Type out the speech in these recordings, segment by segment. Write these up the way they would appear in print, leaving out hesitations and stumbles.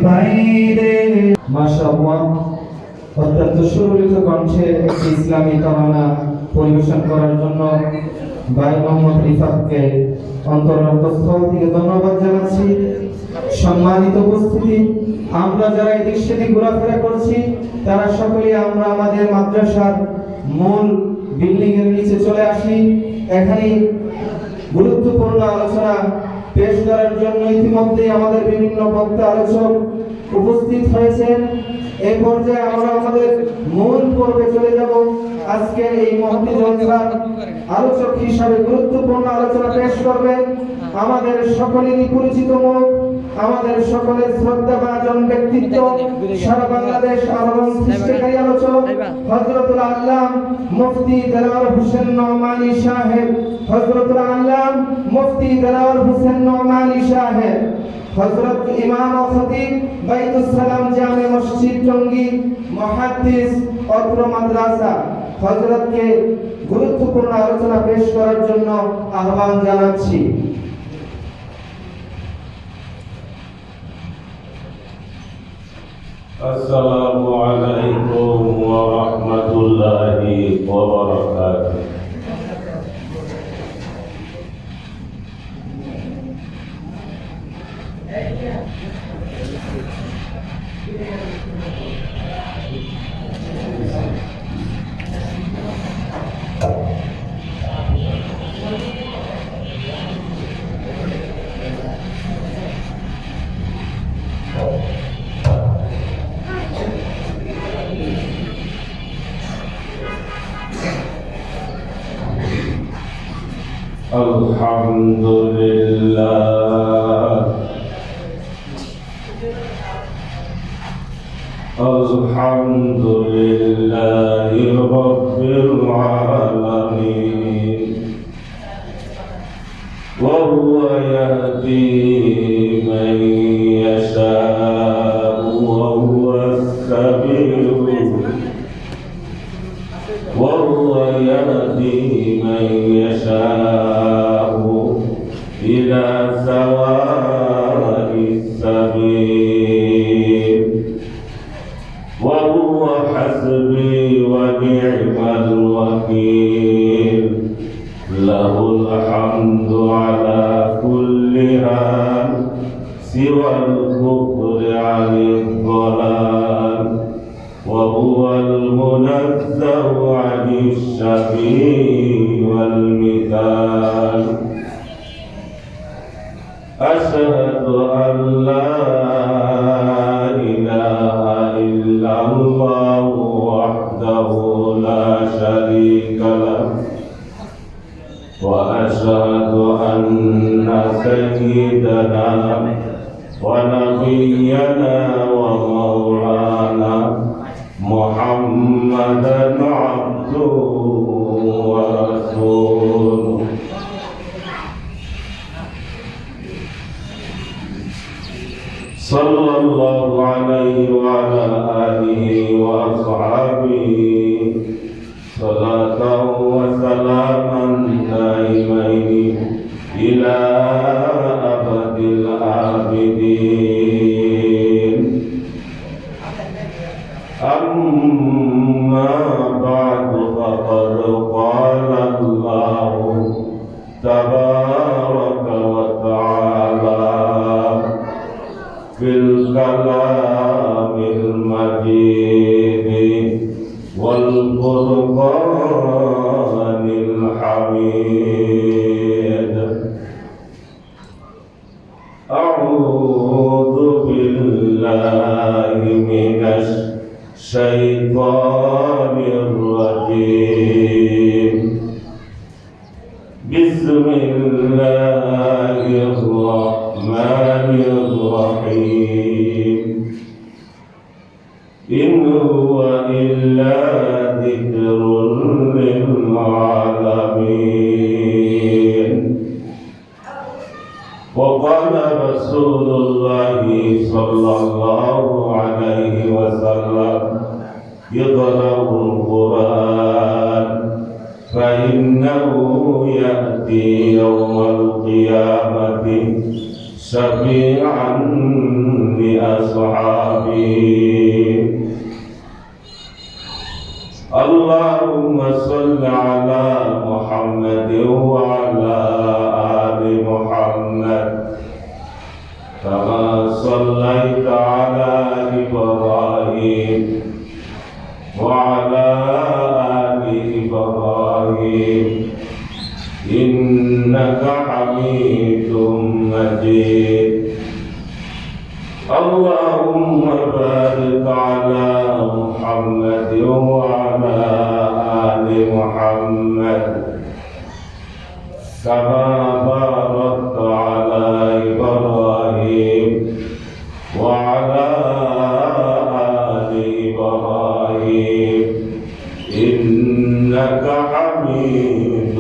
বাইরে মাশাআল্লাহ অত্যন্ত সুরলিত কণ্ঠে একটি ইসলামী তরানা পরিবেশন করার জন্য ভাই মোহাম্মদ রিফাতকে অন্তরস্থল থেকে ধন্যবাদ জানাচ্ছি। সম্মানিত উপস্থিতি, আমরা যারা এদিক সেদিক ঘোরাফেরা করছি তারা সকলেই আমরা আমাদের মাদ্রাসার মূল বিল্ডিং এর নিচে চলে আসি। এখানে গুরুত্বপূর্ণ আলোচনা পেশ করার জন্য ইতিমধ্যে আমাদের বিভিন্ন বক্তা আলোচক উপস্থিত হয়েছেন। এই পর্যায়ে আমরা আমাদের মূল পর্বে চলে যাব। আজকের এই মহতী জলসার আলোচক হিসাবে গুরুত্বপূর্ণ আলোচনা পেশ করবেন আমাদের সকলেরই পরিচিত মুখ, আমাদের সকলের শ্রদ্ধাভাজন ব্যক্তিত্ব, সারা বাংলাদেশ আলোড়ন সৃষ্টিকারী আলোচক হযরতুল আল্লাম মুফতি দেলাওয়ার হোসেন নোমানী সাহেব, হযরতুল আল্লাম মুফতি দেলাওয়ার হোসেন নোমানী সাহেব, হযরত ইমাম ও খতিব বাইতুস সালাম জামে মসজিদ টঙ্গী, মুহাদ্দিস অত্র মাদ্রাসা হযরতকে গুরুত্বপূর্ণ আলোচনা পেশ করার জন্য আহ্বান জানাচ্ছি। আসসালামু আলাইকুম ওয়া রাহমাতুল্লাহি ওয়া বারাকাতুহু। আলহামদুলিল্লাহ আলহামদুলিল্লাহি রাব্বিল আলামিন ওয়া হুয়া ইয়াহদি মান ইয়াশাউ ওয়া হুয়াস সাবিলু ওয়া হুয়া ইয়াহদি মান ইয়াশাউ ইলা সাওয়া'is সাবিল ওয়া হুয়া হাসবি ওয়া নি'মাল ওয়াকিল লাহুল হামদু আলা কুল্লি হাল সিওয়াল কুফরি আনিদ দালাল ওয়া হুয়াল মুনাজ্জাহু আনিশ শাফি ওয়াল মিথাল আশহাদু আন লা ইলাহা ইল্লাল্লাহু ওয়াহদাহু লা শারীকা লাহু ওয়া আশহাদু আন্না সাইয়্যিদানা ওয়া নাবিyyana ওয়া মাওলানা মুহাম্মাদান আবদুহু ওয়া রাসূলুহু সাল্লাল্লাহু আলাইহি ওয়া আলা আলিহি ওয়া আসহাবিহি সালাতাও ওয়া সালামান দাইমাইনি ইলা আবাদিল আবিদিন। আম্মা বা'দু ফাকাদ ক্বালা আল্লাহু তাবারাকা ওয়া তাআলা ফিল কালামিল মাজিদ ওয়াল ফুরকানিল হামিদ। আউযু বিল্লাহি মিনাশ শাইতানির রাজীম। বিসমিল্লাহির রাহমানির রাহিম। ইন হুয়া ইল্লা যিকরুল লিল আলামিন। وقال رسول الله صلى الله عليه وسلم يقرأ القرآن فإنه يأتي يوم القيامة شفيعا لأصحابه كما صليت على إبراهيم وعلى آل إبراهيم إنك حميد مجيد اللهم بارك على محمد وعلى آل محمد كما باركت على إبراهيم وعلى آل إبراهيم إنك حميد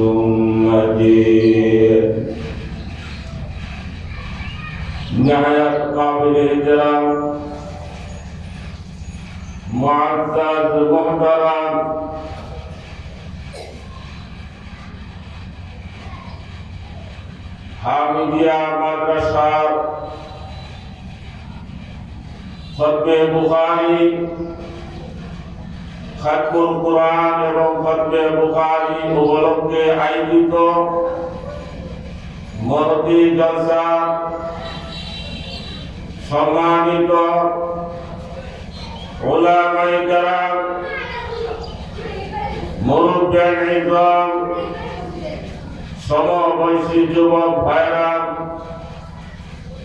مجيد نهاية قابل احترام معزز محترم হামিদিয়া মাদ্রাসার খতমে বুখারী খাতমুল কুরআন এবং খতমে বুখারী উপলক্ষে আয়োজিত মহতি জলসা সম্মানিত উলামায়ে কেরাম মুরব্বিয়ান ইকরাম সমবয়সী যুবক ভাইরা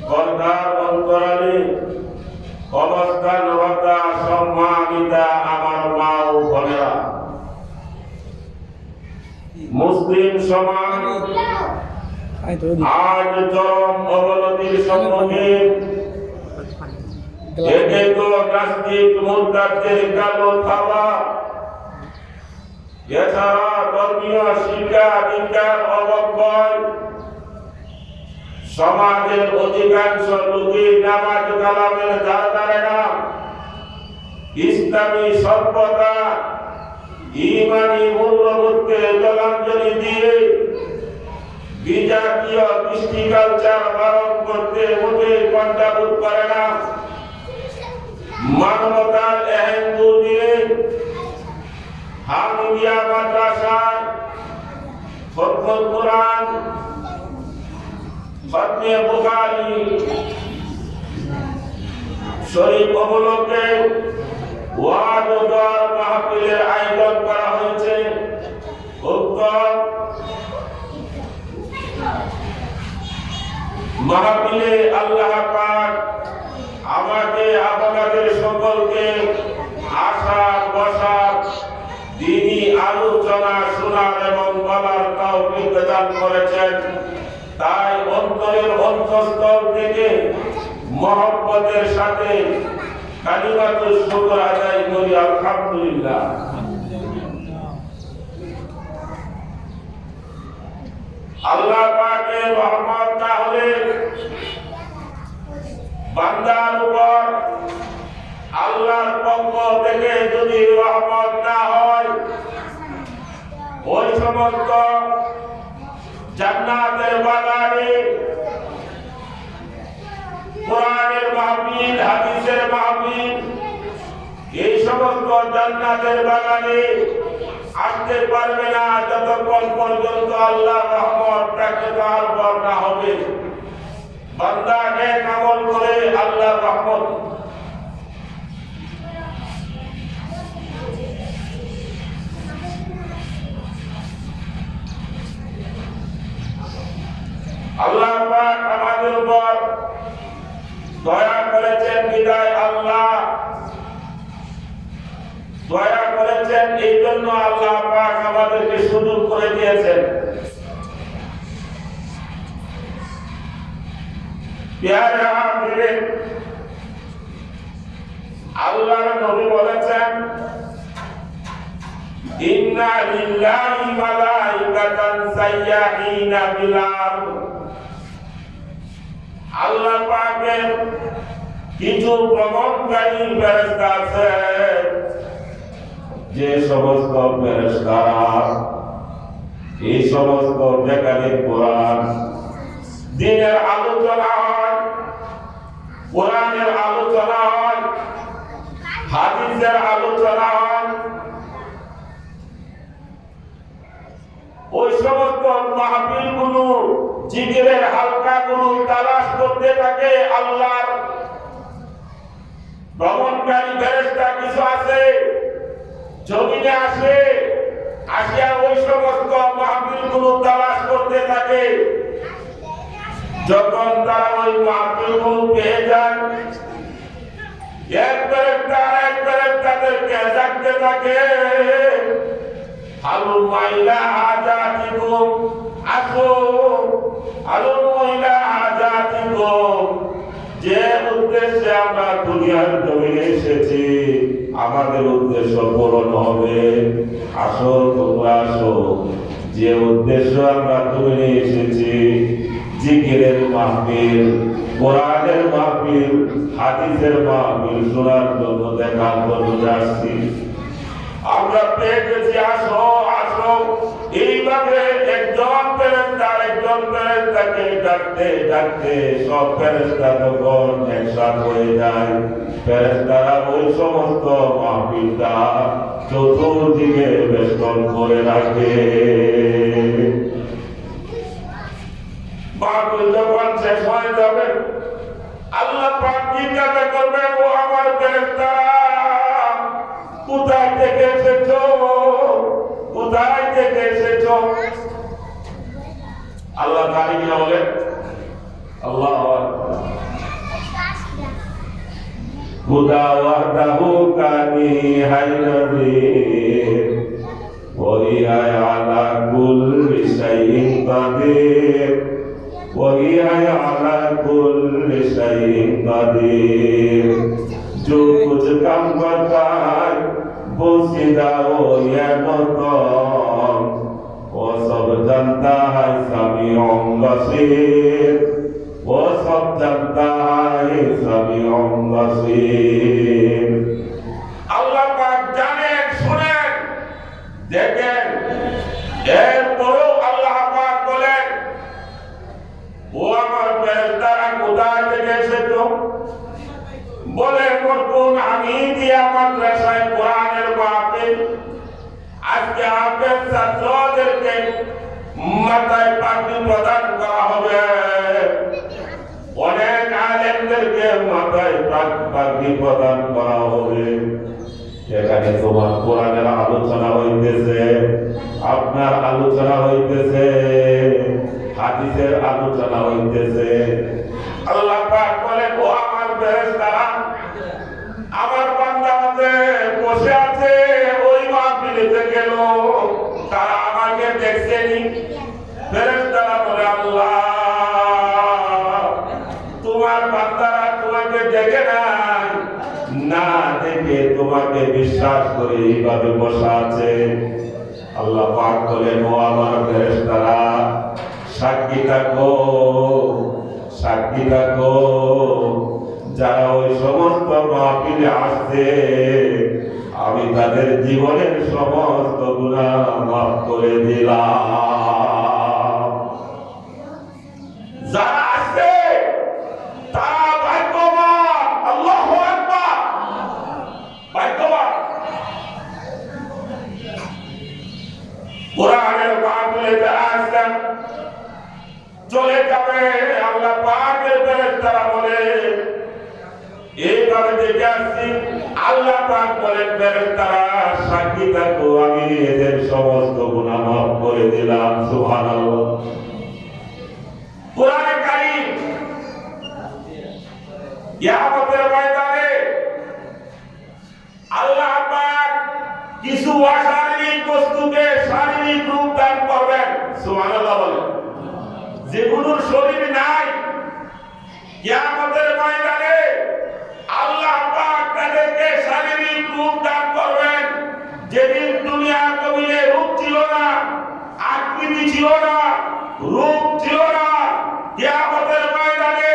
পর্দার অন্তরালে অবস্থানরত সম্মানিতা আমার মা ও বোনেরা, মুসলিম সমাজ আজ চরম অবনতির সম্মুখীন। একে তো নাস্তিক মুরতাদদের কালো থাবা, এছাড়া ধর্মীয় শিক্ষা দীক্ষার অবক্ষয়, সমাজের অধিকাংশ লোকই নামাজ কালামের ধার ধারে না, ইসলামী সভ্যতা ঈমানী মূল্যবোধকে জলাঞ্জলি দিয়ে বিজাতীয় কৃষ্টি কালচার পালন করতে মোটে কণ্ঠাবোধ করে না। মানবতার এহেন দুদিনে হামিদিয়া মাদ্রাসায় খতমুল কুরআন, খতমে বুখারী শরীফ উপলক্ষে ওয়াজ ও দোয়ার মাহফিলের আয়োজন করা হয়েছে। উক্ত মাহফিলে আল্লাহ পাক আমাকে আপনাদের সকলকে আসার বসার দিনী আলোচনা শোনার এবং বলার তৌফিক দান করেছেন। তাই অন্তরের অন্তঃস্থল থেকে মহব্বতের সাথে কালিমাতুশ শুকর আদায় করি আলহামদুলিল্লাহ। আল্লাহ পাকের রহমত না হলে বান্দার উপর আল্লাহর পক্ষ থেকে যদি রহমত না হয়, ওই সমস্ত জান্নাতের বাগানে কোরআনের মাহফিল, হাদিসের মাহফিল, এই সমস্ত জান্নাতের বাগানে আসতে পারবে না যতক্ষণ পর্যন্ত আল্লাহর রহমত তাকে তার উপর না হবে। বান্দা নেক আমল করে আল্লাহর রহমত, আল্লাহ পাক আমাদের উপর দয়া করেছেন বিদায় আল্লাহ দয়া করেছেন, এই জন্য আল্লাহ পাক আমাদেরকে সুযোগ করে দিয়েছেন। প্যারা হাজিরিন, আল্লাহর নবী বলেছেন, ইন্না লিল্লাহি মালাইকাতান সাইয়্যাহিনা ফিল আরদ। আল্লাহ পাকের কিছু ভ্রমণকারী ফেরেশতা আছে, যে সমস্ত ফেরেশতারা এই সমস্ত যেখানে কোরআন দিনের আলোচনা হয়, কোরআনের আলোচনা হয়, হাদিসের আলোচনা হয়, ওই সমস্ত মাহফিলগুলো জিকিরের হালকাগুলো তালাশ করতে থাকে। আল্লাহর ভ্রমণকারী ফেরেশতা কিছু আছে, জমিনে আসে, আসিয়া ওই সমস্ত মাহফিলগুলো তালাশ করতে থাকে। যখন তারা ওই মাহফিলগুলো পেয়ে যান, এক ফেরেশতা তাদেরকে ডাকতে থাকে, হালু মাইলা হাজাতিকুম, আসো হালু মাইলা হাজাতিকুম, যে উদ্দেশ্যে আমরা দুনিয়ার জমিনে এসেছি আমাদের উদ্দেশ্য পূরণ হবে। আসো তোমরা আসো, যে উদ্দেশ্য আমরা জমিনে এসেছি জিকিরের মাহফিল, কোরআনের মাহফিল, হাদিসের মাহফিল শোনার জন্য, দেখার জন্য যাচ্ছি, আমরা পেয়ে গেছি। আসো আসো। এইভাবে একজন ফেরেশতা আরেকজন ফেরেশতাকে ডাকতে ডাকতে সব ফেরেশতা যখন একসাথ হয়ে যায়, ফেরেশতারা ওই সমস্ত মাহফিলটা চতুর্দিকে বেষ্টন করে রাখে। মাহফিল যখন শেষ হয়ে যাবে, আল্লাহ পাক জিজ্ঞাসা করবে, ও আমার ফেরেশতারা, কোথায় থেকে এসেছো? কোথায় থেকে এসেছো? আল্লাহ জানি কিনা বলে? আল্লাহ খুদা ওয়াহদাহু কানি হাইনাযীর ওয়া হিয়া আলা কুল্লি শাইইন কাদির ওয়া হিয়া আলা কুল্লি শাইইন কাদির। जो कुछ काम करता है वो सीधा हो या नौतम, वो सब जानता है समीउम बसीर, वो सब जानता है समीउम बसीर। अल्लाह पाक जानेन, শুনেন, দেখেন। এরপরও আল্লাহ পাক বলেন, ও আমার ফেরেশতারা কোথায় থেকে এসেছো? বলে, নতুন আমি দিয়া মাদ্রাসায় কোরআনের মাহফিল, আজকে আপনার ছাত্রদেরকে মাথায় পাগড়ি প্রদান করা হবে। অনেক আলেমদেরকে মাথায় পাগড়ি প্রদান করা হবে। এখানে তোমার কোরআনের আলোচনা হইতেছে, আপনার আলোচনা হইতেছে, হাদিসের আলোচনা হইতেছে। আল্লাহ পাক বলেন, ও আমার ফেরেশতারা, আমার বান্দাদের বসে আছে ওই মাহফিলেতে গেল, তারা আমাকে দেখছেনি? ফেরেশতারা বলে, আল্লাহ তোমার বান্দারা তোমাকে দেখে নাই, না দেখে তোমাকে বিশ্বাস করে এইভাবে বসা আছে। আল্লাহ পাক বলেন, ও আমার ফেরেশতারা, সাক্ষী থাকো, সাক্ষী থাকো, যারা ওই সমস্ত মাহফিলে আসছে আমি তাদের জীবনের সমস্ত গুনাহ মাফ করে দিলাম। যারা আসছে তারা ভাগ্যবান। আল্লাহু আকবার, ভাগ্যবান। কোরআনের মাহফিলে যারা আসছেন চলে যাবে, আল্লাহ পাকের ফেরেশতারা বলে, এইভাবে দেখে আসছি, আল্লাহ পাক বলেন, ফেরেশতারা সাক্ষী থাকো, আমি এদের সমস্ত গুনাহ মাফ করে দিলাম। সুবহানাল্লাহ। কোরআনে কারীম কিয়ামতের ময়দানে আল্লাহ পাক কিছু অশারীরিক বস্তুকে শারীরিক রূপ দান করবেন। সুবহানাল্লাহ বলেন। যেগুলোর শরীর নাই, কিয়ামতের ময়দানে আল্লাহ পাক তাদেরকে শারীরিক রূপ দান করবেন। যেদিন দুনিয়ার জমিনে রূপ ছিল না, আকৃতি ছিল না, রূপ ছিল না, কিয়ামতের ময়দানে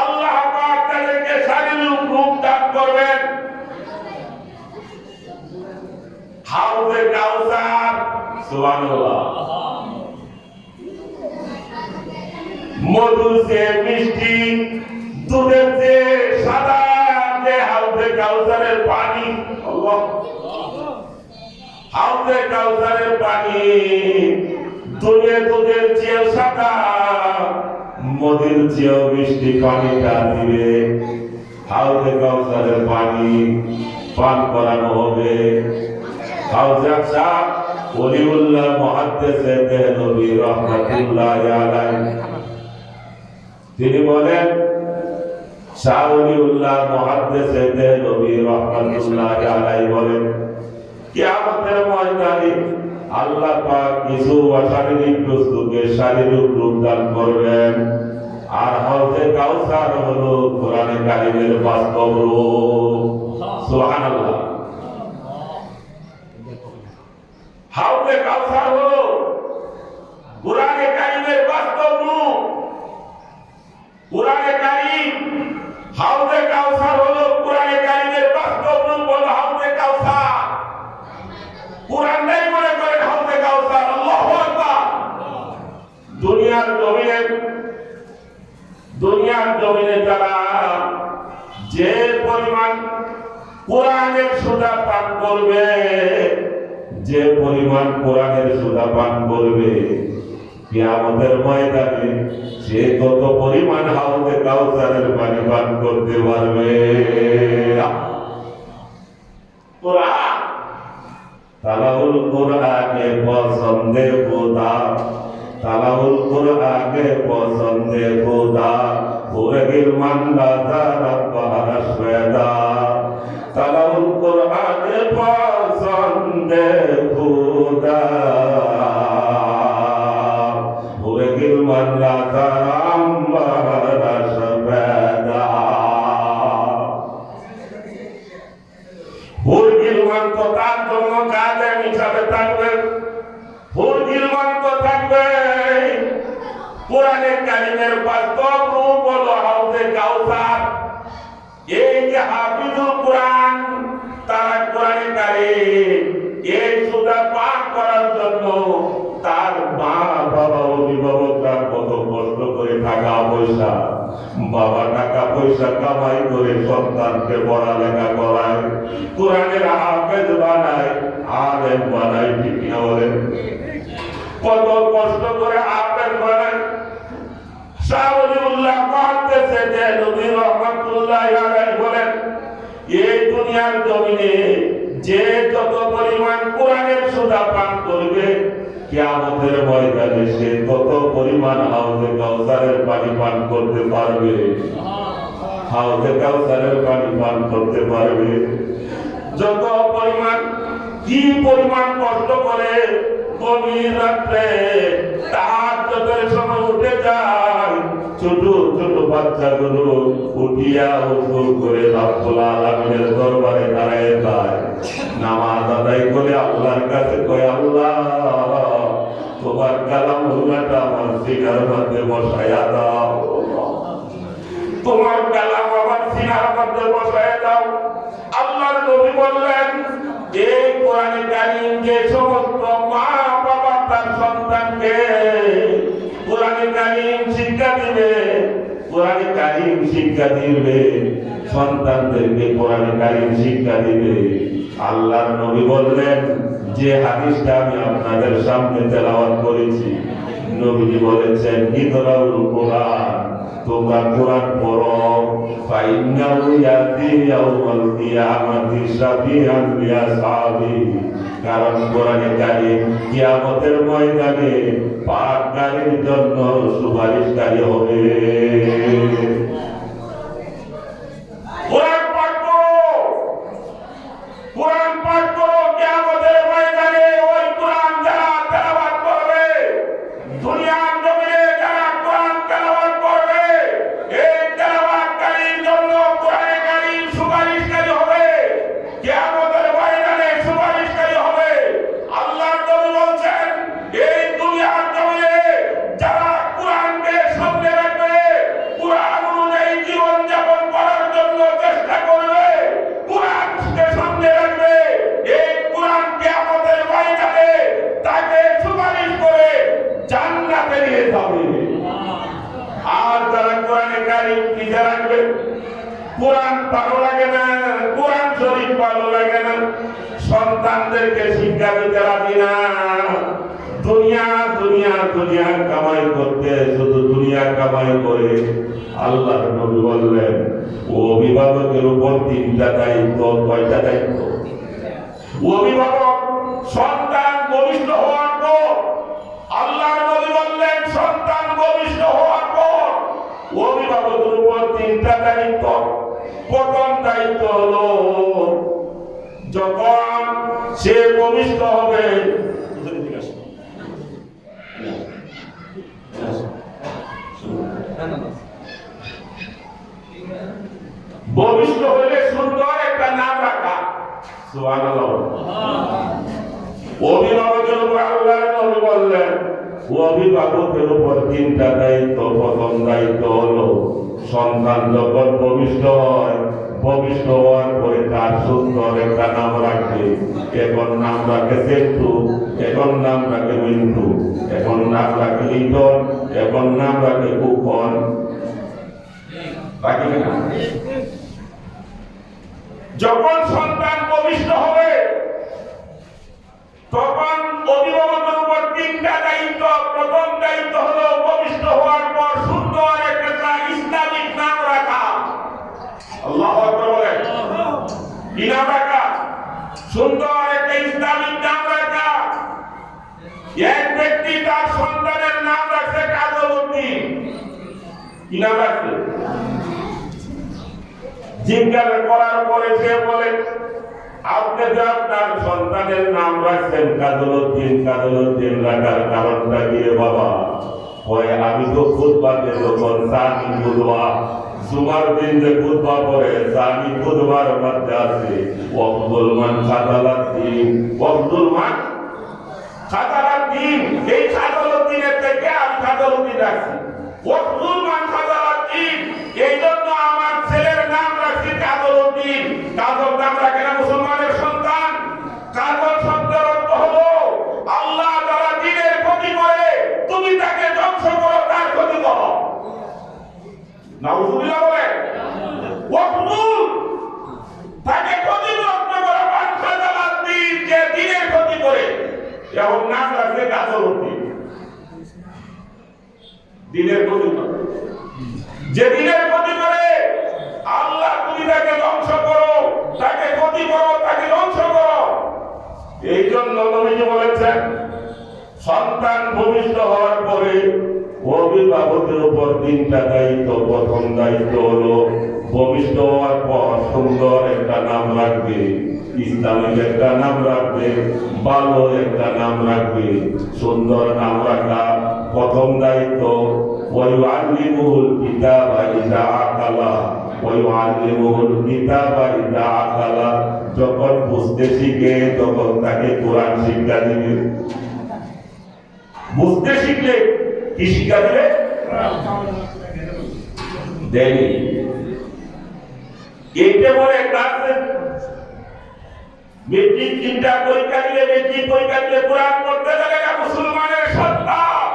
আল্লাহ পাক তাদেরকে শারীরিক রূপ দান করবেন। হাউজে কাউসার, সুবহানাল্লাহ, মধুর চেয়ে মিষ্টি, দুধের চেয়ে সাদা, যে হাউজে কাউসারের পানি, আল্লাহ, হাউজে কাউসারের পানি দুনিয়া দুধের চেয়েও সাদা, মদির চেয়েও মিষ্টি পানিটা দিবে। হাউজে কাউসারের পানি পান করানো হবে। হাউজে সাহেব ওলিউল্লাহ মুহাদ্দিসে দেহলভী রাহমাতুল্লাহি আলাইহি তিনি বলেন, শাহ ওলিউল্লাহ মুহাদ্দিসে দেহলভী রাহমাতুল্লাহি আলাইহি বলেন, কিয়ামতের ময়দানে আল্লাহ পাক কিছু অশারীরিক বস্তুকে শারীরিক রূপ দান করবেন, আর হাউজে কাউসার হলো কোরআনে কারিমের বাস্তব রূপ। সুবহানাল্লাহ। হাউজে কাউসার হলো কোরআনে কারিমের বাস্তব রূপ। কোরআনে কারিম হাউজে কাউসার হলো কোরআনে কারিমের বাস্তব রূপ হলো হাউজে কাউসার। কোরআনটাই মনে করেন হাউজে কাউসার। আল্লাহু আকবার। দুনিয়ার জমিনে যারা যে পরিমাণ কোরআনের সুধা পান করবে, যে পরিমাণ কোরআনের সুধা পান করবে, কিয়ামতের ময়দানে সে কত পরিমাণ হাউজে কাউসারের পানি পান করতে পারবে। কোরআন তালাউল কোরআনে পছন্দে খোদা, তালাউল কোরআনে পছন্দে খোদা, পুরে গিলমান বাজার পাহাড় সয়দা। তালাউল কোরআনে পছন্দে খোদা, পুরে গিলমান বাজার পাহাড় সয়দা। হুরগিলমান তো তার জন্য কাজে হিসাবে থাকবে, হুরগিলমান তো থাকবে। কোরআনে কারিমের বাস্তব রূপ হলো হাউজে কাউসার। এই যে হাফিজুল কোরআন, তারা কোরআনে কারিম এই সুধা পান করার জন্য তার মা বাবা অভিভাবকরা কত কষ্ট করে টাকা পয়সা, বাবা টাকা পয়সা কামাই করে সন্তানকে পড়ালেখা করায়, কোরআনের হাফেজ বানায়, আলেম বানায়। ঠিক না বলেন? কত কষ্ট করে হাফেজ বানায়। শাহ ওলিউল্লাহ মুহাদ্দিসে দেহলভী রাহমাতুল্লাহি আলাইহি বলেন, এই দুনিয়ার জমিনে যে যত পরিমাণ কোরআনের সুধা পান করবে, কিয়ামতের ময়দানে সে কত পরিমাণ হাউজে কাউসারের পানি পান করতে পারবে। হাউজে কাউসারের পানি পান করতে পারবে। যত পরিমাণ কি পরিমাণ কষ্ট করে গভীর রাত্রে তাহাজ্জুদের সময় উঠে যায়, ছোট ছোট বাচ্চাগুলো উঠিয়া ওযু করে রব্বুল আলামিনের দরবারে দাঁড়ায় যায়, নামাজ আদায় করে আল্লাহর কাছে কয়, আল্লাহ তোমার কালামুল্লাহটা আমার সিনার মধ্যে বসায়া দাও, তোমার কালাম আমার সিনার মধ্যে বসায়া দাও। আল্লাহর নবী বললেন, এই কোরআনে কারীম যে সমস্ত মা বাবা তার সন্তানকে কোরআনে কারীম শিক্ষা দিবে, কোরআনে কারীম শিক্ষা দিবে, সন্তানদেরকে কোরআনে কারীম শিক্ষা দিবে। আল্লাহর নবী বললেন, যে হাদিসটা আমি আপনাদের সামনে তেলাওয়াত করেছি, নবীজি বলেছেন, ইকরাউল কোরআন, তোমরা কোরআন পড়ো, ফাইন্নাহু ইয়াতি ইয়াউমাল কিয়ামাতি শাফিআন লিআসহাবি, কারণ কোরআনে কারীম কিয়ামতের ময়দানে পাককারীর জন্য সুপারিশকারী হবে। কোরআন পাঠ করো, কোরআন পাঠ করো। কিয়ামতের ময়দানে ওই কোরআন যারা তেলাওয়াত করবে, দুনিয়ার জমিনে যারা কোরআন তেলাওয়াত করবে, এই তেলাওয়াতকারীর জন্য কোরআনে কারীম সুপারিশকারী হবে। কিয়ামতের ময়দানে সুপারিশকারী হবে। আল্লাহর নবী বলছেন, এই দুনিয়ার জমিনে যারা কোরআনকে সামনে রাখবে, কোরআন অনুযায়ী জীবন যাপন করার জন্য চেষ্টা করবে, কোরআনকে সামনে রাখবে, এই কোরআন কিয়ামতের ময়দানে তাকে সুপারিশ করে জান্নাতে নিয়ে যাবে। আর যারা কোরআনে কারীম পিছে রাখবে, কোরআন ভালো লাগে না, কোরআন শরীফ ভালো লাগে না, সন্তানদেরকে শিক্ষা দিতে রাজি না, দুনিয়া দুনিয়া দুনিয়া কামাই করতে, শুধু দুনিয়া কামাই করে। আল্লাহর নবী বললেন ও অভিভাবকের উপর তিনটা দায়িত্ব। কয়টা দায়িত্ব? অভিভাবক সন্তান ভূমিষ্ঠ হওয়ার পর, আল্লাহর নবী বললেন সন্তান ভূমিষ্ঠ হওয়ার পর অভিভাবকের উপর তিনটা দায়িত্ব। প্রথম দায়িত্ব হলো যখন সে ভূমিষ্ঠ হবে, ভূমিষ্ঠ হলে সুন্দর একটা নাম রাখা। সুবহানাল্লাহ। অভিভাবকের উপর আল্লাহর নবী বললেন অভিভাবকের উপর তিনটা দায়িত্ব। প্রথম দায়িত্ব হলো সন্তান যখন ভূমিষ্ঠ হয়, ভূমিষ্ঠ হওয়ার পরে তার সুন্দর একটা নাম রাখবে। এখন নাম রাখে সেন্টু, এখন নাম রাখে মিন্টু, এখন নাম রাখে লিটন, এখন নাম রাখে কুকন। রাখি না? যখন সন্তান ভূমিষ্ঠ হবে তখন অভিভাবকের উপর তিনটা দায়িত্ব। প্রথম দায়িত্ব হলো ভূমিষ্ঠ হওয়ার পর সুন্দর একটা ইসলামিক নাম রাখা। আল্লাহু আকবার বলেন। কি নাম রাখা? সুন্দর একটা ইসলামিক নাম রাখা। এক ব্যক্তি তার সন্তানের নাম রাখছে কাজলউদ্দিন। কি নাম রাখছে? জিজ্ঞাসা করার পরে সে বলে আপনি যে আপনার সন্তানের নাম রাখছেন কাজলউদ্দিন, কাজলউদ্দিন রাখার কারণটা কি রে বাবা? কয় আমি তো খুতবাতে যখন সানি খুতবা, জুমার দিন যে খুতবা পড়ে সানি খুতবার মধ্যে আছে ওয়াক্তুল মান খাজালাদ্দিন, ওয়াক্তুল মান খাজালাদ্দিন। এই খাজালউদ্দিনের থেকে আমি খাজালউদ্দিন রাখছি। ওয়াক্তুল মান খাজালাদ্দিন, এই জন্য আমার ছেলের নাম রাখছি কাজলউদ্দিন। কাজল নাম রাখে না মুসলমানের সন্তান। কাজল শব্দের অর্থ হলো আল্লাহ যারা দ্বীনের ক্ষতি করে তুমি তাকে ধ্বংস করো, তার ক্ষতি করো। নাউজুবিল্লাহ বলে ওয়াক্তুল তাকে ক্ষতিগ্রস্ত করে, মান খাজালাদ্দিন যে দ্বীনের ক্ষতি করে। এবং নাম রাখছে কাজলউদ্দিন, দ্বীনের ক্ষতি করে। যে দ্বীনের ক্ষতি করে আল্লাহ তুমি তাকে ধ্বংস করো, তাকে ক্ষতি করো, তাকে ধ্বংস করো। এই জন্য নবীজি বলেছেন সন্তান ভূমিষ্ঠ হওয়ার পরে অভিভাবকের উপর তিনটা দায়িত্ব। প্রথম দায়িত্ব হলো ভূমিষ্ঠ হওয়ার পর সুন্দর একটা নাম রাখবে, ইসলামিক একটা নাম রাখবে, ভালো একটা নাম রাখবে। সুন্দর নাম রাখা প্রথম দায়িত্ব। ওয়ায়ুআল্লিমুহুল কিতাবা ইযা আকালা, ওয়ায়ুআল্লিমুহুল কিতাবা ইযা আকালা। যখন বুঝতে শিখে তখন তাকে কোরআন শিক্ষা দিবে। বুঝতে শিখলে কি শিক্ষা দিবে? দেয়নি। এইটা বলে ক্লাসে মেট্রিক চিন্তা পরীক্ষা দিলে, মেট্রিক পরীক্ষা দিলে কোরআন পড়তে জানে না মুসলমানের সন্তান।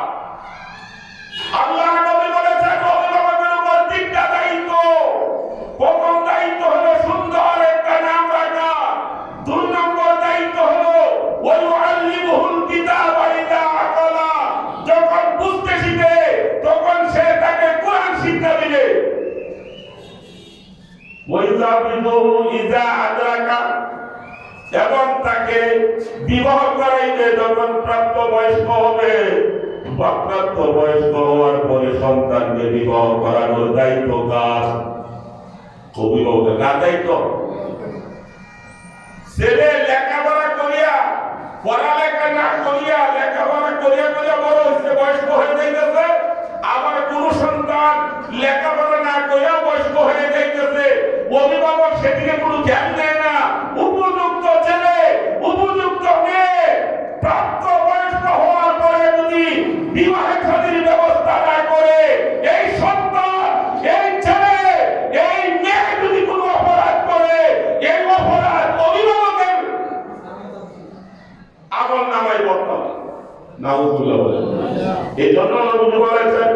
আল্লাহ নবী বলেছেন অভিভাবকের উপর তিনটা দায়িত্ব। প্রথম দায়িত্ব হলো সুন্দর একটা নাম রাখা। দুই নম্বর দায়িত্ব হলো ওয়ায়ুআল্লিমুহুল কিতাবা ইযা আকালা। যখন বুঝতে শিখে তখন সে তাকে কোরআন শিক্ষা দিবে। ওয়াইযাবিদুহু ইযা আদরাকা, এবং তাকে বিবাহ করাইবে যখন প্রাপ্তবয়স্ক হবে। প্রাপ্তবয়স্ক হওয়ার পরে সন্তানকে বিবাহ করানোর দায়িত্ব কার? অভিভাবকের। কার দায়িত্ব? ছেলে লেখাপড়া করিয়া, পড়ালেখা না করিয়া, লেখাপড়া করিয়া করিয়া বড় হয়েছে, বয়স্ক হয়ে যাইতেছে। আবার কোন সন্তান লেখাপড়া না করিয়া বয়স্ক হয়ে যাইতেছে, অভিভাবক সেদিকে কোনো ধ্যান দেয় না। উপযুক্ত ছেলে, উপযুক্ত মেয়ে প্রাপ্তবয়স্ক হওয়ার পরে যদি বিবাহের শাদীর ব্যবস্থা না করে, এই সন্তান, এই ছেলে, এই মেয়ে যদি কোনো অপরাধ করে, এই অপরাধ অভিভাবকের আমল নামায় পড়তে হবে। নাউজুবিল্লাহ বলেন। এই জন্য নবী বলেছেন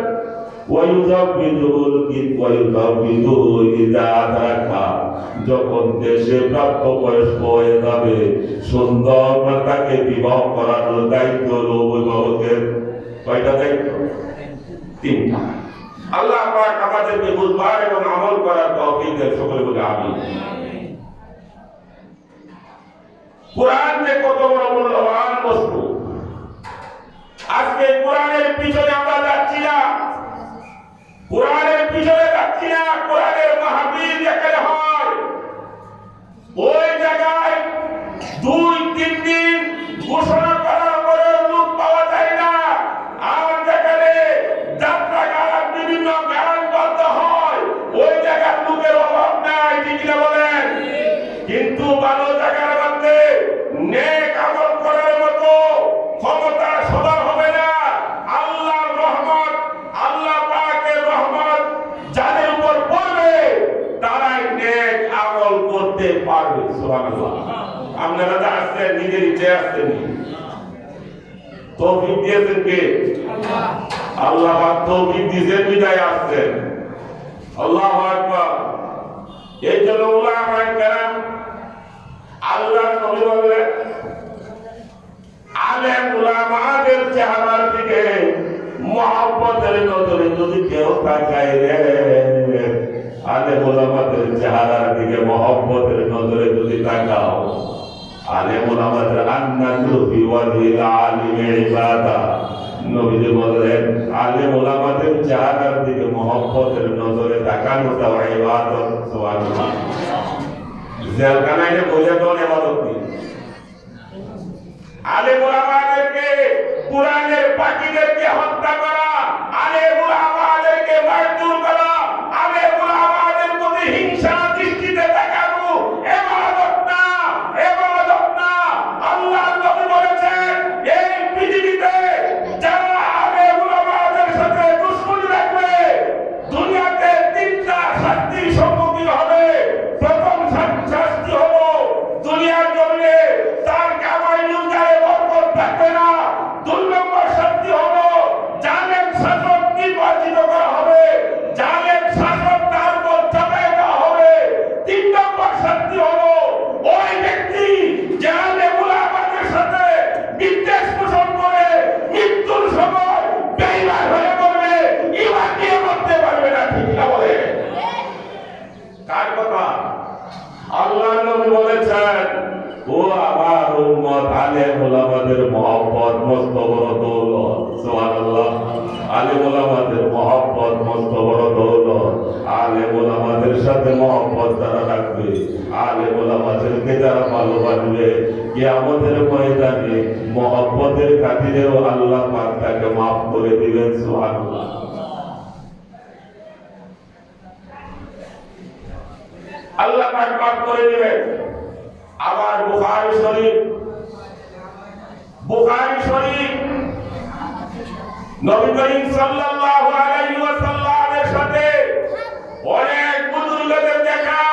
ওয়ায়ুযাবিদুল কিতাবা ইযা আদরাকা, যখন দেশে প্রাপ্তবয়স্ক হয়ে যাবে সুন্দর তাকে বিবাহ করার দায়িত্ব হলো অভিভাবকের। কয়টা দায়িত্ব? তিনটা। আল্লাহ পাক আমাদেরকে বুঝবার এবং আমল করার তৌফিক দেন। সকলে বলে আমিন। কোরআন যে কত বড় মূল্যবান বস্তু, আজকে কোরআনের পিছনে আমরা যাচ্ছি না, কোরআনের পিছনে যাচ্ছি না। কোরআনের মাহফিল যেখানে হয় ওই জায়গায় 2-3 দিন ঘোষণা করার পরে লোক পাওয়া যায় না। আর যেখানে যাত্রা গান, বিভিন্ন গান বন্ধ হয় ওই জায়গার লোকের অভাব নাই, ঠিক না বলেন? কিন্তু ভালো জায়গার মধ্যে নেক আমল করার মতো ক্ষমতা সবার হবে না। আল্লাহর রহমত, আল্লাহ পাকের রহমত যাদের উপর পড়বে তারাই নেক আমল করতে পারবে। সুবহানাল্লাহ। আপনারা যা আসছেন নিজের ইচ্ছে আসছেন, তৌফিক দিয়েছেন কে? আল্লাহ পাক তৌফিক দিয়েছেন বিদায় আসছেন। আল্লাহু আকবার। এই জন্য উলামায়ে কেরাম আল্লাহ নবী বললেন আলেম উলামাদের চেহারার দিকে মহব্বতের নজরে যদি কেউ তাকায় রে, আলেম উলামাদের চেহারার দিকে মহব্বতের নজরে যদি তাকাও, আলেম উলামাদের আন্নাতু ফি ওয়াজিল আলিমি ইবাদা। নবীজি বললেন আলেম উলামাদের চেহারার দিকে মহব্বতের নজরে তাকানোটা ইবাদত। সুবহানাল্লাহ। জেলখানায় বসে তো ইবাদত নেই। আলেম উলামাদেরকে, কুরআনের পাখীদেরকে হত্যা করা, আলেম উলামাদেরকে মারধর করা, আলেম উলামাদের প্রতি হিংসা দৃষ্টিতে তাকানো ইবাদত না, ইবাদত না। আল্লাহর নবী বলেছেন এই পৃথিবীতে যারা আলেম উলামাদের সাথে দুশমনী রাখবে দুনিয়াতে 3টা শাস্তির সম্মুখীন হবে। প্রথম শাস্তি হলো দুনিয়ার জমিনে তার কামাই রোজগারে বরকত থাকবে না। 2 নম্বর শাস্তি হলো জালেম শাসক নির্বাচিত করা হবে, জালেম শাসক তার উপর চাপিয়ে দেওয়া হবে। 3 নম্বর শাস্তি হলো ওই ব্যক্তি যে আলেম উলামাদের সাথে বিদ্বেষ পোষণ করে মৃত্যুর সময় বেঈমান হয়ে পড়বে, ঈমান নিয়ে মরতে পারবে না। ঠিক না বলে? কার কথা? আল্লাহর নবী বলেছেন ও আমার উম্মত, আলেম উলামাদের মহব্বত মস্ত বড় দৌলত। সুবহানাল্লাহ। আলেম উলামাদের মহব্বত মস্ত বড় দৌলত। আলেম উলামাদের সাথে মহব্বত যারা রাখবে, আলেম উলামাদেরকে যারা ভালোবাসবে, কিয়ামতের ময়দানে মহব্বতের খাতিরেও আল্লাহ পাক তাকে মাফ করে দিবেন। সুবহানাল্লাহ। আল্লাহ পাক মাফ করে দিবেন। আবার বুখারী শরীফ নবী করিম সাল্লাল্লাহু আলাইহি ওয়াসাল্লামের সাথে অনেক বুজুর্গদের দেখা,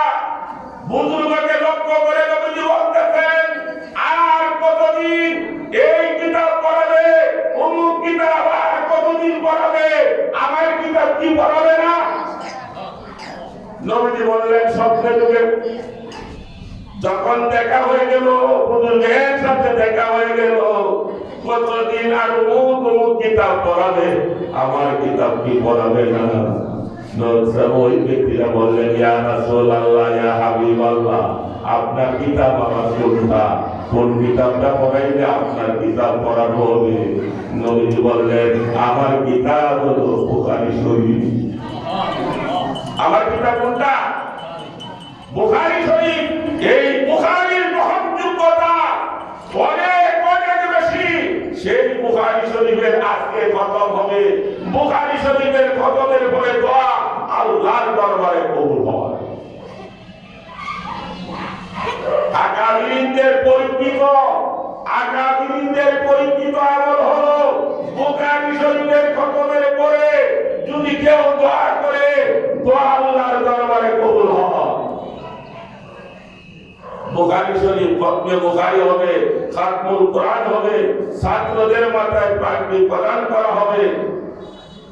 বুজুর্গকে লক্ষ্য করে নবীজি বলতেছেন আর কতদিন এই কিতাব পড়াবে, অমুক কিতাব আর কতদিন পড়াবে, আমার কিতাব কি পড়াবে না? নবীজি বললেন স্বপ্নে যুগে যখন দেখা হয়ে গেল, বুজুর্গের সাথে দেখা হয়ে গেল, কতদিন আর অমুক কিতাব পড়াবে, আমার কিতাব কি পড়াবে না? ওই ব্যক্তিরা বললেন ইয়া রাসূলুল্লাহ, ইয়া হাবিবাল্লাহ, আপনার কিতাব আমার কোনটা? কোন কিতাবটা পড়াইলে আপনার কিতাব পড়ানো হবে? নবীজি বললেন আমার কিতাব হলো বুখারী শরীফ। আমার কিতাব কোনটা? বুখারী শরীফ। এই বুখারীর গ্রহণযোগ্যতা অনেক অনেক বেশি। সেই বুখারী শরীফের আজকে খতম হবে। বুখারী শরীফের খতমের পরে দোয়া আল্লাহর দরবারে কবুল হয়। আকাবিরিনদের পরীক্ষিত আমল হলো বুখারী শরীফের খতমের পরে যদি কেউ দোয়া করে, দোয়া আল্লাহর দরবারে কবুল হয়। বুখারী শরীফ খতমে বুখারী হবে, খাতমুল কোরআন হবে, ছাত্রদের মাথায় পাগড়ি প্রদান করা হবে।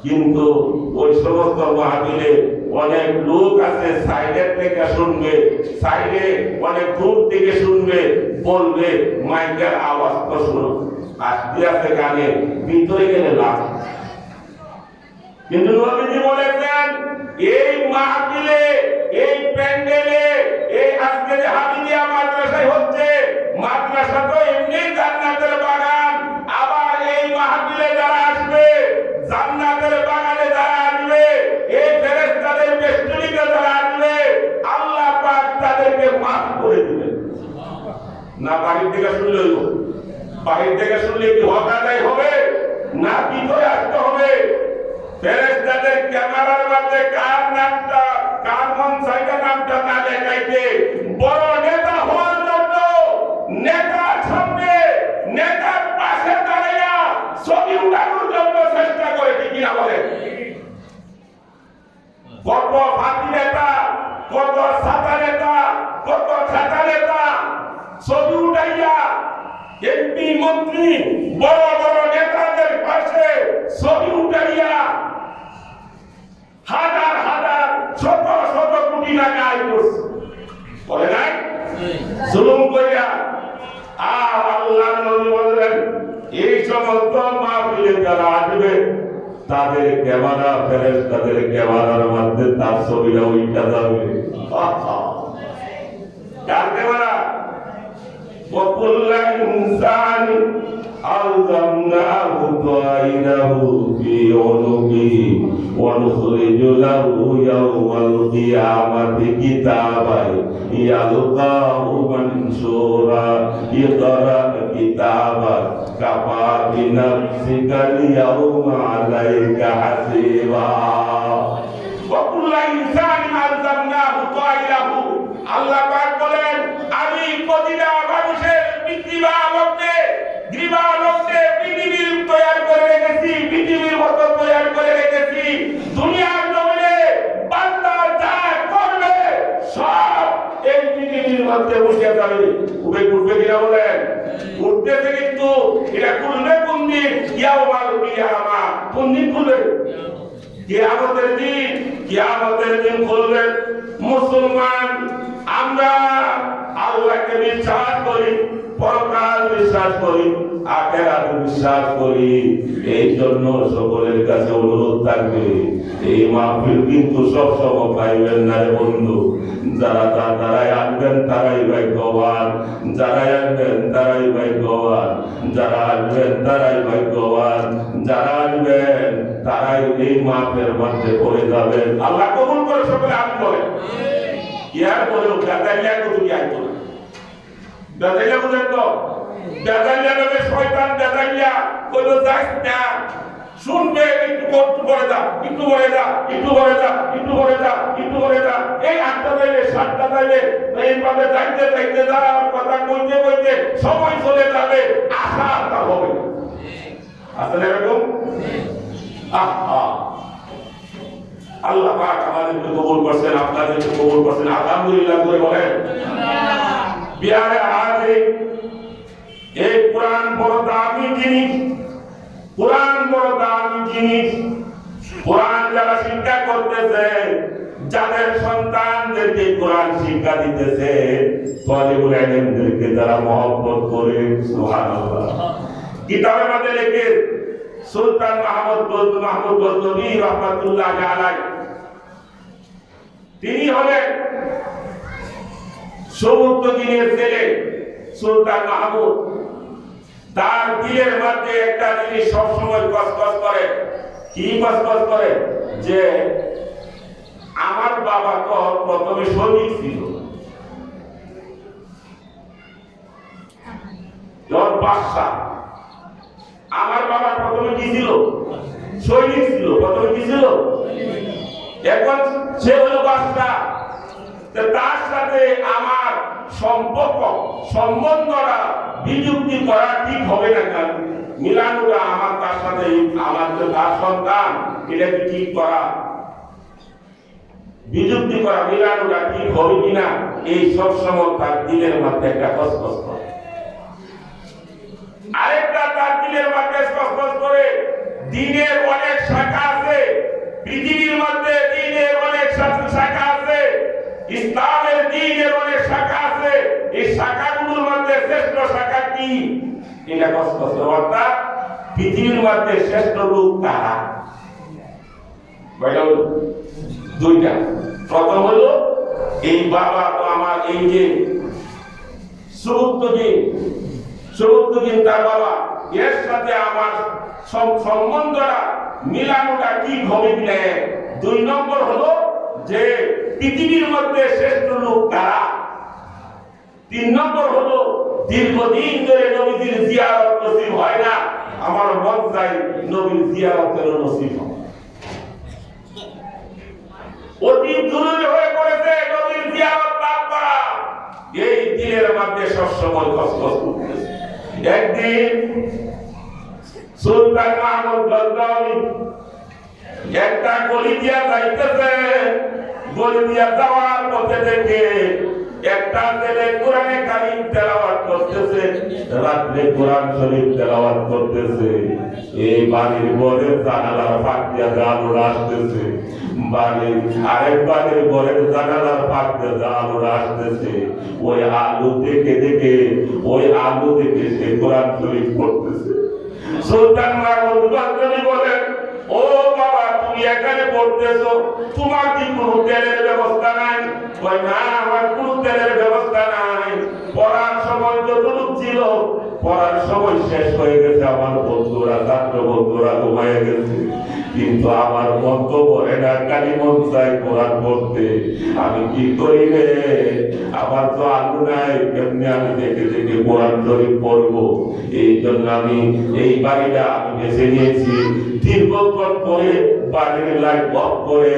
কিন্তু ওই সমস্ত মাহফিলে অনেক লোক আছে সাইডের থেকে শুনবে, সাইডে অনেক দূর থেকে শুনবে, বলবে মাইকের আওয়াজ তো শুনো, আসতে আসতে কানে, ভিতরে গেলে লাভ। কিন্তু নবীজি বলেছেন এই মাহফিলে, এই প্যান্ডেলে, এই আজকে যে হামিদিয়া মাদ্রাসায় হচ্ছে, মাদ্রাসা তো এমনি জান্নাতের বাগান, আবার এই মাহফিলে যারা আসবে, জান্নাতের বাগানে যারা আসবে, এই ফেরেশতাদের বেষ্টনীতে যারা আসবে, আল্লাহ পাক তাদেরকে মাফ করে দিবেন। না বাহির থেকে শুনলে হইব? বাহির থেকে শুনলে কি হক আদায় হবে? না ভিতরে আসতে হবে। ফেরেশতাদের ক্যামেরার মধ্যে কার নামটা, কার মন চাইটা নামটা না লেখাইতে, বড় নেতা হওয়ার জন্য নেতার সামনে, নেতার পাশে দাঁড়াইয়া ছবি উঠানোর জন্য চেষ্টা করে, ঠিক কিনা বলে? কত ফাঁকি নেতা, কত সাদা নেতা, কত ছাতা নেতা ছবি উঠাইয়া এমপি মন্ত্রী বড় বড় নেতাদের পাশে ছবি উঠাইয়া হাজার হাজার শত শত কোটি টাকা আয় করছে, বলে নাই? জুলুম করিয়া। আর আল্লাহ নবী বললেন এই সমস্ত মাহফিলে যারা আসবে তাদের ক্যামেরা, ফেরেশতাদের ক্যামেরার মধ্যে তার ছবিটা উঠা যাবে। কার ক্যামেরা? وكل إنسان ألزمناه طائره في عنقه ونخرج له يوم القيامة كتابا يلقاه منشورا اقرأ كتابك كفى بنفسك اليوم عليك حسيبا وكل إنسان ألزمناه طائره আল্লাহ পাক বলেন আমি প্রতিটা মানুষের পিতৃবালককে গৃহবালককে পৃথিবীর তৈরি করে রেখেছি, পৃথিবীর মতো তৈরি করে রেখেছি। দুনিয়ার জমিনে বান্দা যা করবে সব এই পৃথিবীর মধ্যে উঠে যাবে। উঠবে কিনা বলেন? উঠতেছে, কিন্তু এটা খুলবে কোন দিন? ইয়াউমাল কিয়ামা। কোন দিন খুলবে? কিয়ামতের দিন। কিয়ামতের দিন খুলবে। মুসলমান আমরা আল্লাহকে বিশ্বাস করি, পরকাল বিশ্বাস করি, আখিরাত বিশ্বাস করি। এই জন্য সকলের কাছে অনুরোধ থাকবে, এই মাহফিল কিন্তু সব সময় পাইবেন না রে বন্ধু। যারা তারাই আসবেন তারাই ভাগ্যবান, যারা আসবেন তারাই ভাগ্যবান, যারা আসবেন তারাই ভাগ্যবান, যারা আসবেন তারাই এই মাহফিলের মধ্যে পড়ে যাবেন। আল্লাহ কবুল করে সকলে আমিন বলেন। ইয়ার বলেও গাদাইয়া কত কি আইতো না, গাদাইয়া বুঝেন তো? গাদাইয়া নামে শয়তান গাদাইয়া কইলো যাস না, শুনবে একটু পরে যা, একটু পরে যা, একটু পরে যা, একটু পরে যা, একটু পরে যা, এই 8টা যাইলে 7টা যাইলে এইভাবে যাইতে যাইতে যা কথা কইতে কইতে সময় চলে যাবে, আশা তা হবে না। আসলে এরকম আহা আল্লাহ পাক আমাদেরকে কবুল করছেন, আপনাদেরকে কবুল করছেন, আলহামদুলিল্লাহ করে বলেন। বিহারে আজে এই কোরআন বড় দামি জিনিস, কোরআন বড় দামি জিনিস। কোরআন যারা শিক্ষা করতেছে, যাদের সন্তানদেরকে কোরআন শিক্ষা দিতেছে, তালিবুল ইলমদেরকে যারা মহব্বত করে, সুবহানাল্লাহ। কিতাবের মধ্যে লেখে সুলতান মাহমুদ গজনবী রাহমাতুল্লাহ আলাইহি, তিনি হলেন সবুদ্দিনের ছেলে সুলতান মাহমুদ। তার দিলের মধ্যে একটা জিনিস সবসময় কসকস করে। কি কসকস করে? যে আমার বাবা তো প্রথমে সৈনিক ছিল, বাদশাহ। আমার বাবা প্রথমে কি ছিল? সৈনিক ছিল। প্রথমে কি ছিল? এখন সে হলো বাদশাহ। তার সাথে আমার সম্পর্ক, সম্বন্ধরা বিযুক্তি করা ঠিক হবে না কেন? মিলানোটা আমার তার সাথে, আমার যে তার সন্তান, এটা কি ঠিক করা, বিযুক্তি করা, মিলানোটা ঠিক হবে কিনা, এই সব সময় তার দিলের মধ্যে একটা কসকস করে। আরেকটা তার দিলের মধ্যে কসকস করে, দিনের অনেক শাখা আছে পৃথিবীর মধ্যে, দিনের অনেক শাখা ইসলামের দ্বীনের অনেক শাখা আছে, এই শাখাগুলোর মধ্যে শ্রেষ্ঠ শাখা কি? এটা কষ্ট অর্থাৎ পৃথিবীর মধ্যে শ্রেষ্ঠ লোক কারা? দুইটা। প্রথম হলো এই বাবা তো আমার এই যে সুবুদ্দিন তার বাবা, এর সাথে আমার সম্বন্ধটা মিলানোটা কি হবে কিনা। 2 নম্বর হলো যে পৃথিবীর মধ্যে শ্রেষ্ঠ লোক কারা। 3 নম্বর হলো দীর্ঘদিন ধরে নবীজির জিয়ারত নসিব হয় না, আমার মন চাই নবীর জিয়ারতের নসিব হয়। অতি জরুরি হয়ে পড়েছে নবীর জিয়ারত লাভ করা। এই দিনের মধ্যে সবসময় কষ্ট করতেছে। একদিন সুলতান মাহমুদ গজনবী একটা গলি দিয়া যাইতেছে, গলি দিয়া যাওয়ার পথে দেখে একটা ছেলে কোরআনে কারীম তেলাওয়াত করতেছে, রাতে কোরআন শরীফ তেলাওয়াত করতেছে। এই বাড়ির বরের জানালার ফাঁক দিয়া আলো আসতেছে, বাড়ির আরেক বাড়ির বরের জানালার ফাঁক দিয়া আলো আসতেছে। ওই আলো দেখে সে কোরআন শরীফ পড়তেছে। সুলতান মাহমুদ গজনবী বলেন, ও বাবা তুমি এখানে পড়তেছো, তোমার কি কোনো তেলের ব্যবস্থা নাই? কয় না, আমার কোনো তেলের ব্যবস্থা নাই। পড়ার সময় যতটুকু ছিল, পড়ার সময় শেষ হয়ে গেছে, আমার বন্ধুরা ছাত্র বন্ধুরা ঘুমায় গেছে, কিন্তু আমার মন তো পড়ে না, খালি মন চাই কোরআন পড়তে। আমি কি করি রে, আমার তো আলু নাই, কেমনি আমি দেখে দেখে কোরআন শরীফ পড়বো। এই জন্য আমি এই বাড়িটা আমি বেছে নিয়েছি। দীর্ঘক্ষণ পরে বাড়ির লাইট অফ করে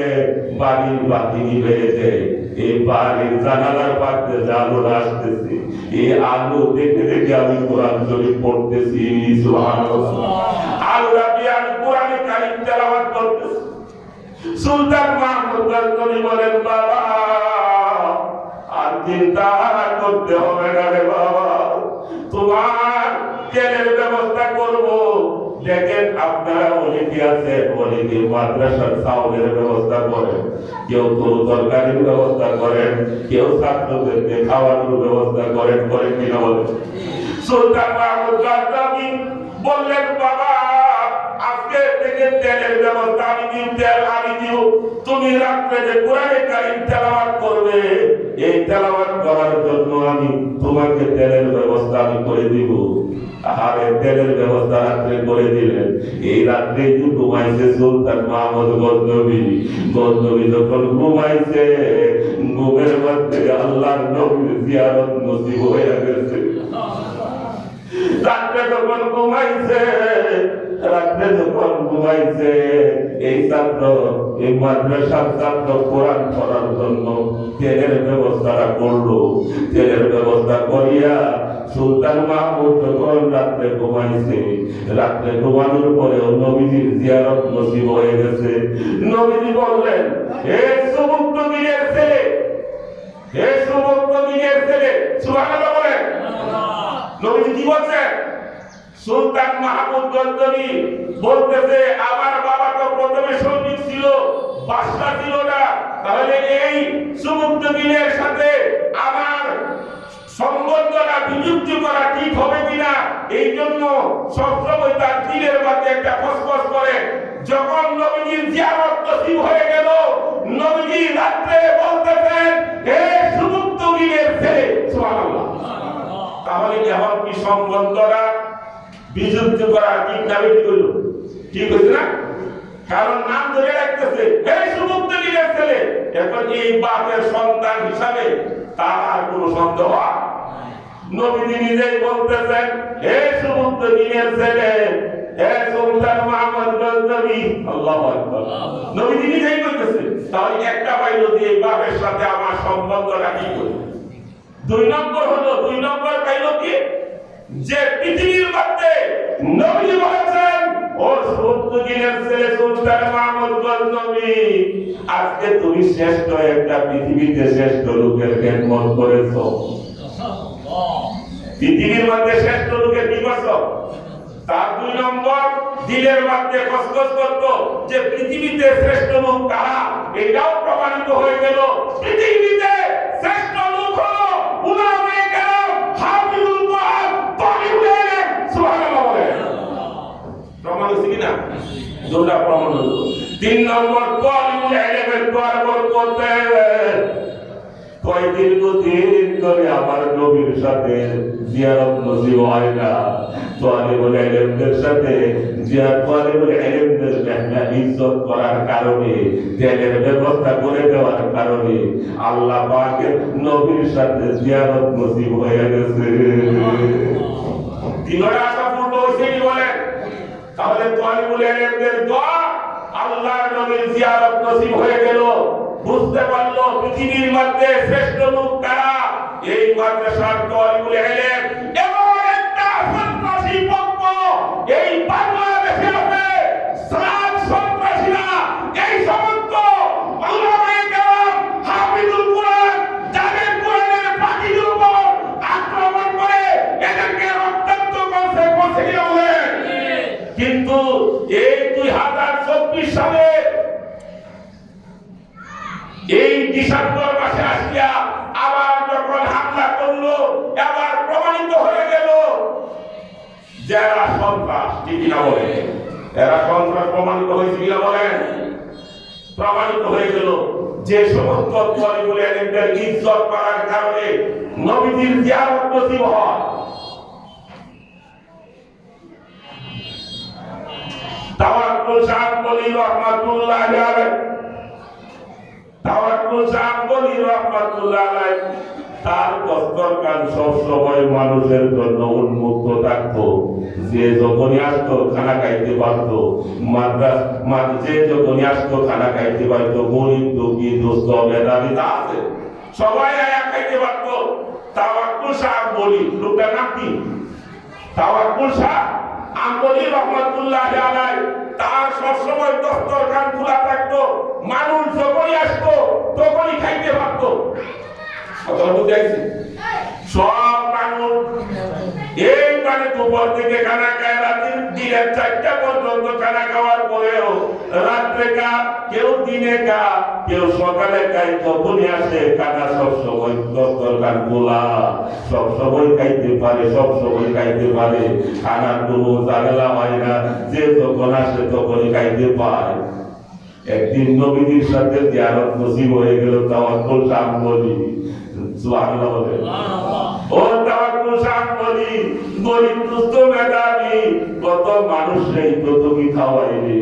বাড়ির বাতি নিভে দেয়। এই বাড়ির জানালার পাশে আলো আসতেছে, এই আলো দেখে দেখে আমি কোরআন শরীফ পড়তেছি। সুবহানাল্লাহ। আল্লাহ দিয়ে আমি কোরআনে কারীম তেলাওয়াত করতেছি। সুলতান মাহমুদ গজনবী বলেন, বাবা আর চিন্তা করতে হবে না রে বাবা, তোমার তেলের ব্যবস্থা করব। দেখেন আপনারা অনেকে আছেন, অনেকে মাদ্রাসার চাউলের ব্যবস্থা করেন, কেউ তরকারির ব্যবস্থা করেন, কেউ ছাত্রদেরকে খাওয়ানোর ব্যবস্থা করেন কিনা বলেন? সুলতান মাহমুদ গজনবী বললেন, বাবা আজকে থেকে তেলের ব্যবস্থা আমি দিব, তেল আমি দিব। তুমি রাত্রে যে কোরআনে কারীম তেলাওয়াত করবে, এই তেলাওয়াত করার জন্য আমি তোমাকে তেলের ব্যবস্থা আমি করে দিব। আরে তেলের ব্যবস্থা রাত্রে করে দিলেন। এই রাত্রে ঘুমাইছে সুলতান মাহমুদ গজনবী। যখন ঘুমাইছে, ঘুমের মধ্যে আল্লাহর নবীর জিয়ারত নসিব হয়ে গেছে। রাত্রে যখন ঘুমাইছে, এই ছাত্র, এই মাদ্রাসার ছাত্র কোরআন পড়ার জন্য তেলের ব্যবস্থাটা করলো। তেলের ব্যবস্থা করিয়া সুলতান মাহমুদ যখন রাত্রে ঘুমাইছে, রাত্রে ঘুমানোর পরেও নবীজির জিয়ারত নসিব হয়ে গেছে। নবীজি বললেন, হে সুবুদ্দিনের ছেলে, হে সুবুদ্দিনের ছেলে। সুবহানাল্লাহ বলেন। নবীজি কি বলছেন? সুলতান মাহমুদ গজনবী বলতেছে, আমার বাবা তো প্রথমে সৈনিক ছিল, বাদশা ছিল না, তাহলে এই সুবুদ্দিনের সাথে আমার সম্বন্ধটা বিযুক্ত করা ঠিক হবে কিনা। এই জন্য সবসময় তার দিলের মধ্যে একটা ফসফস করে। যখন নবীজির জিয়ারত নসিব হয়ে গেল, নবীজি রাত্রে বলতেছেন, হে সুবুদ্দিনের ছেলে। সুবহানাল্লাহ। তাহলে এখন কি সম্বন্ধরা বিযুক্ত করা ঠিক না বেশি করল? ঠিক হয়েছে না? কারণ নাম ধরে রাখতেছে, হে সুবুদ্দিনের ছেলে। এখন এই বাপের সন্তান হিসাবে তার আর কোনো সন্দেহ। নবীজি নিজেই বলতেছেন, হে সুবুদ্দিনের ছেলে, হে সুলতান মাহমুদ গজনবী। আল্লাহু আকবার। নবীজি নিজেই বলতেছে। তাহলে একটা পাইল যে এই বাপের সাথে আমার সম্বন্ধটা কি করে। 2 নম্বর পাইল কি, যে পৃথিবীর মধ্যে নবী বলেছেন, ও সুবুদ্দিনের ছেলে সুলতান মাহমুদ গজনবী, আজকে তুমি শ্রেষ্ঠ একটা পৃথিবীতে শ্রেষ্ঠ লোকের খেদমত করেছো। পৃথিবীর মধ্যে শ্রেষ্ঠ লোকের কি করছো? তার 2 নম্বর দিলের মধ্যে কসকস করত যে পৃথিবীতে শ্রেষ্ঠ লোক কারা, এটাও প্রমাণিত হয়ে গেল। পৃথিবীতে শ্রেষ্ঠ লোক হলো উলামায়ে কেরাম, হাফিজুল কোরআন, তালিবুল ইলম। সুবহানাল্লাহ বলেন। প্রমাণ হচ্ছে কিনা? দুটা প্রমাণ হলো। 3 নম্বর তালিবুল ইলমের দরবার করতে কয়দিন ধরে আমার নবীর সাথে জিয়ারত নসিব হয় না। তালিবুল ইলমদের সাথে তালিবুল ইলমদের ইজ্জত করার কারণে, তেলের ব্যবস্থা করে দেওয়ার কারণে আল্লাহ পাকের নবীর সাথে জিয়ারত নসিব হয়ে গেছে। তিনটা আশা পূর্ণ হয়েছে কি বলেন? তাহলে তালিবুল ইলমদের দোয়া আল্লাহর নবীর জিয়ারত নসিব হয়ে গেল। বুঝতে পারলো পৃথিবীর মধ্যে শ্রেষ্ঠ লোক কারা, এই মাদ্রাসার তালিবুল ইলম। এবং একটা সন্ত্রাসী পক্ষ এই বাংলাদেশে আছে, সাত সন্ত্রাসীরা এই সমস্ত উলামায়ে কেরাম, হাফিজুল কোরআন, যাদের কোরআনের পাখির উপর আক্রমণ করে এদেরকে রক্তাক্ত করছে কি বলেন? কিন্তু এই 2024 সালে এই ডিসেম্বর মাসে আসিয়া আবার যখন হামলা করলো, আবার প্রমাণিত হয়ে গেল যে এরা সন্ত্রাস। ঠিক কিনা বলেন? এরা সন্ত্রাস প্রমাণিত হয়েছে কিনা বলেন? প্রমাণিত হয়ে গেল যে সমস্ত তালিবুল ইলমদের ইজ্জত করার কারণে নবীজির জিয়ারত নসিব হয়। তাওয়াক্কুল শাহ বলি রাহমাতুল্লাহ আলাইহি, তাওয়াক্কুল শাহ বলি রাহমাতুল্লাহ আলাইহি, তার দস্তরখান সব সময় মানুষের জন্য উন্মুক্ত থাকতো। যে যখনই আসতো খানা খাইতে পারতো, যে যখনই আসতো খানা খাইতে পারতো, গরিব দুঃখী দুস্থ মেধাবী যা আছে সবাই আয়া খাইতে পারতো। তাওয়াক্কুল শাহ বলি, লোকটার নাম কি? তাওয়াক্কুল শাহ আমবলি রাহমাতুল্লাহ আলাইহি, তার সব সময় দস্তরখান খোলা থাকতো। মানুষ যখনই আসতো তখনই খাইতে পারতো। সব মানুষ এই মানে দুপুর থেকে খানা খায়, রাতের দিনের 4টা পর্যন্ত খানা খাওয়ার পরেও রাত্রে কেউ দিনে কেউ সকালে খায়, তখনই আসে খানা। সব সময় দস্তরখান খোলা, সব সময় খাইতে পারে, সব সময় খাইতে পারে। খানার কোনো ঝামেলা হয় না, যে যখন আসে তখনই খাইতে পায়। একদিন নবীজির সাথে জিয়ারত নসিব হয়ে গেল তাওয়াক্কুল শাহ বলি। সুবহানাল্লাহ বলে। ও তাওয়াক্কুল শাহ বলি, গরিব দুস্থ মেধাবী কত মানুষ নেই তো তুমি খাওয়াইলে।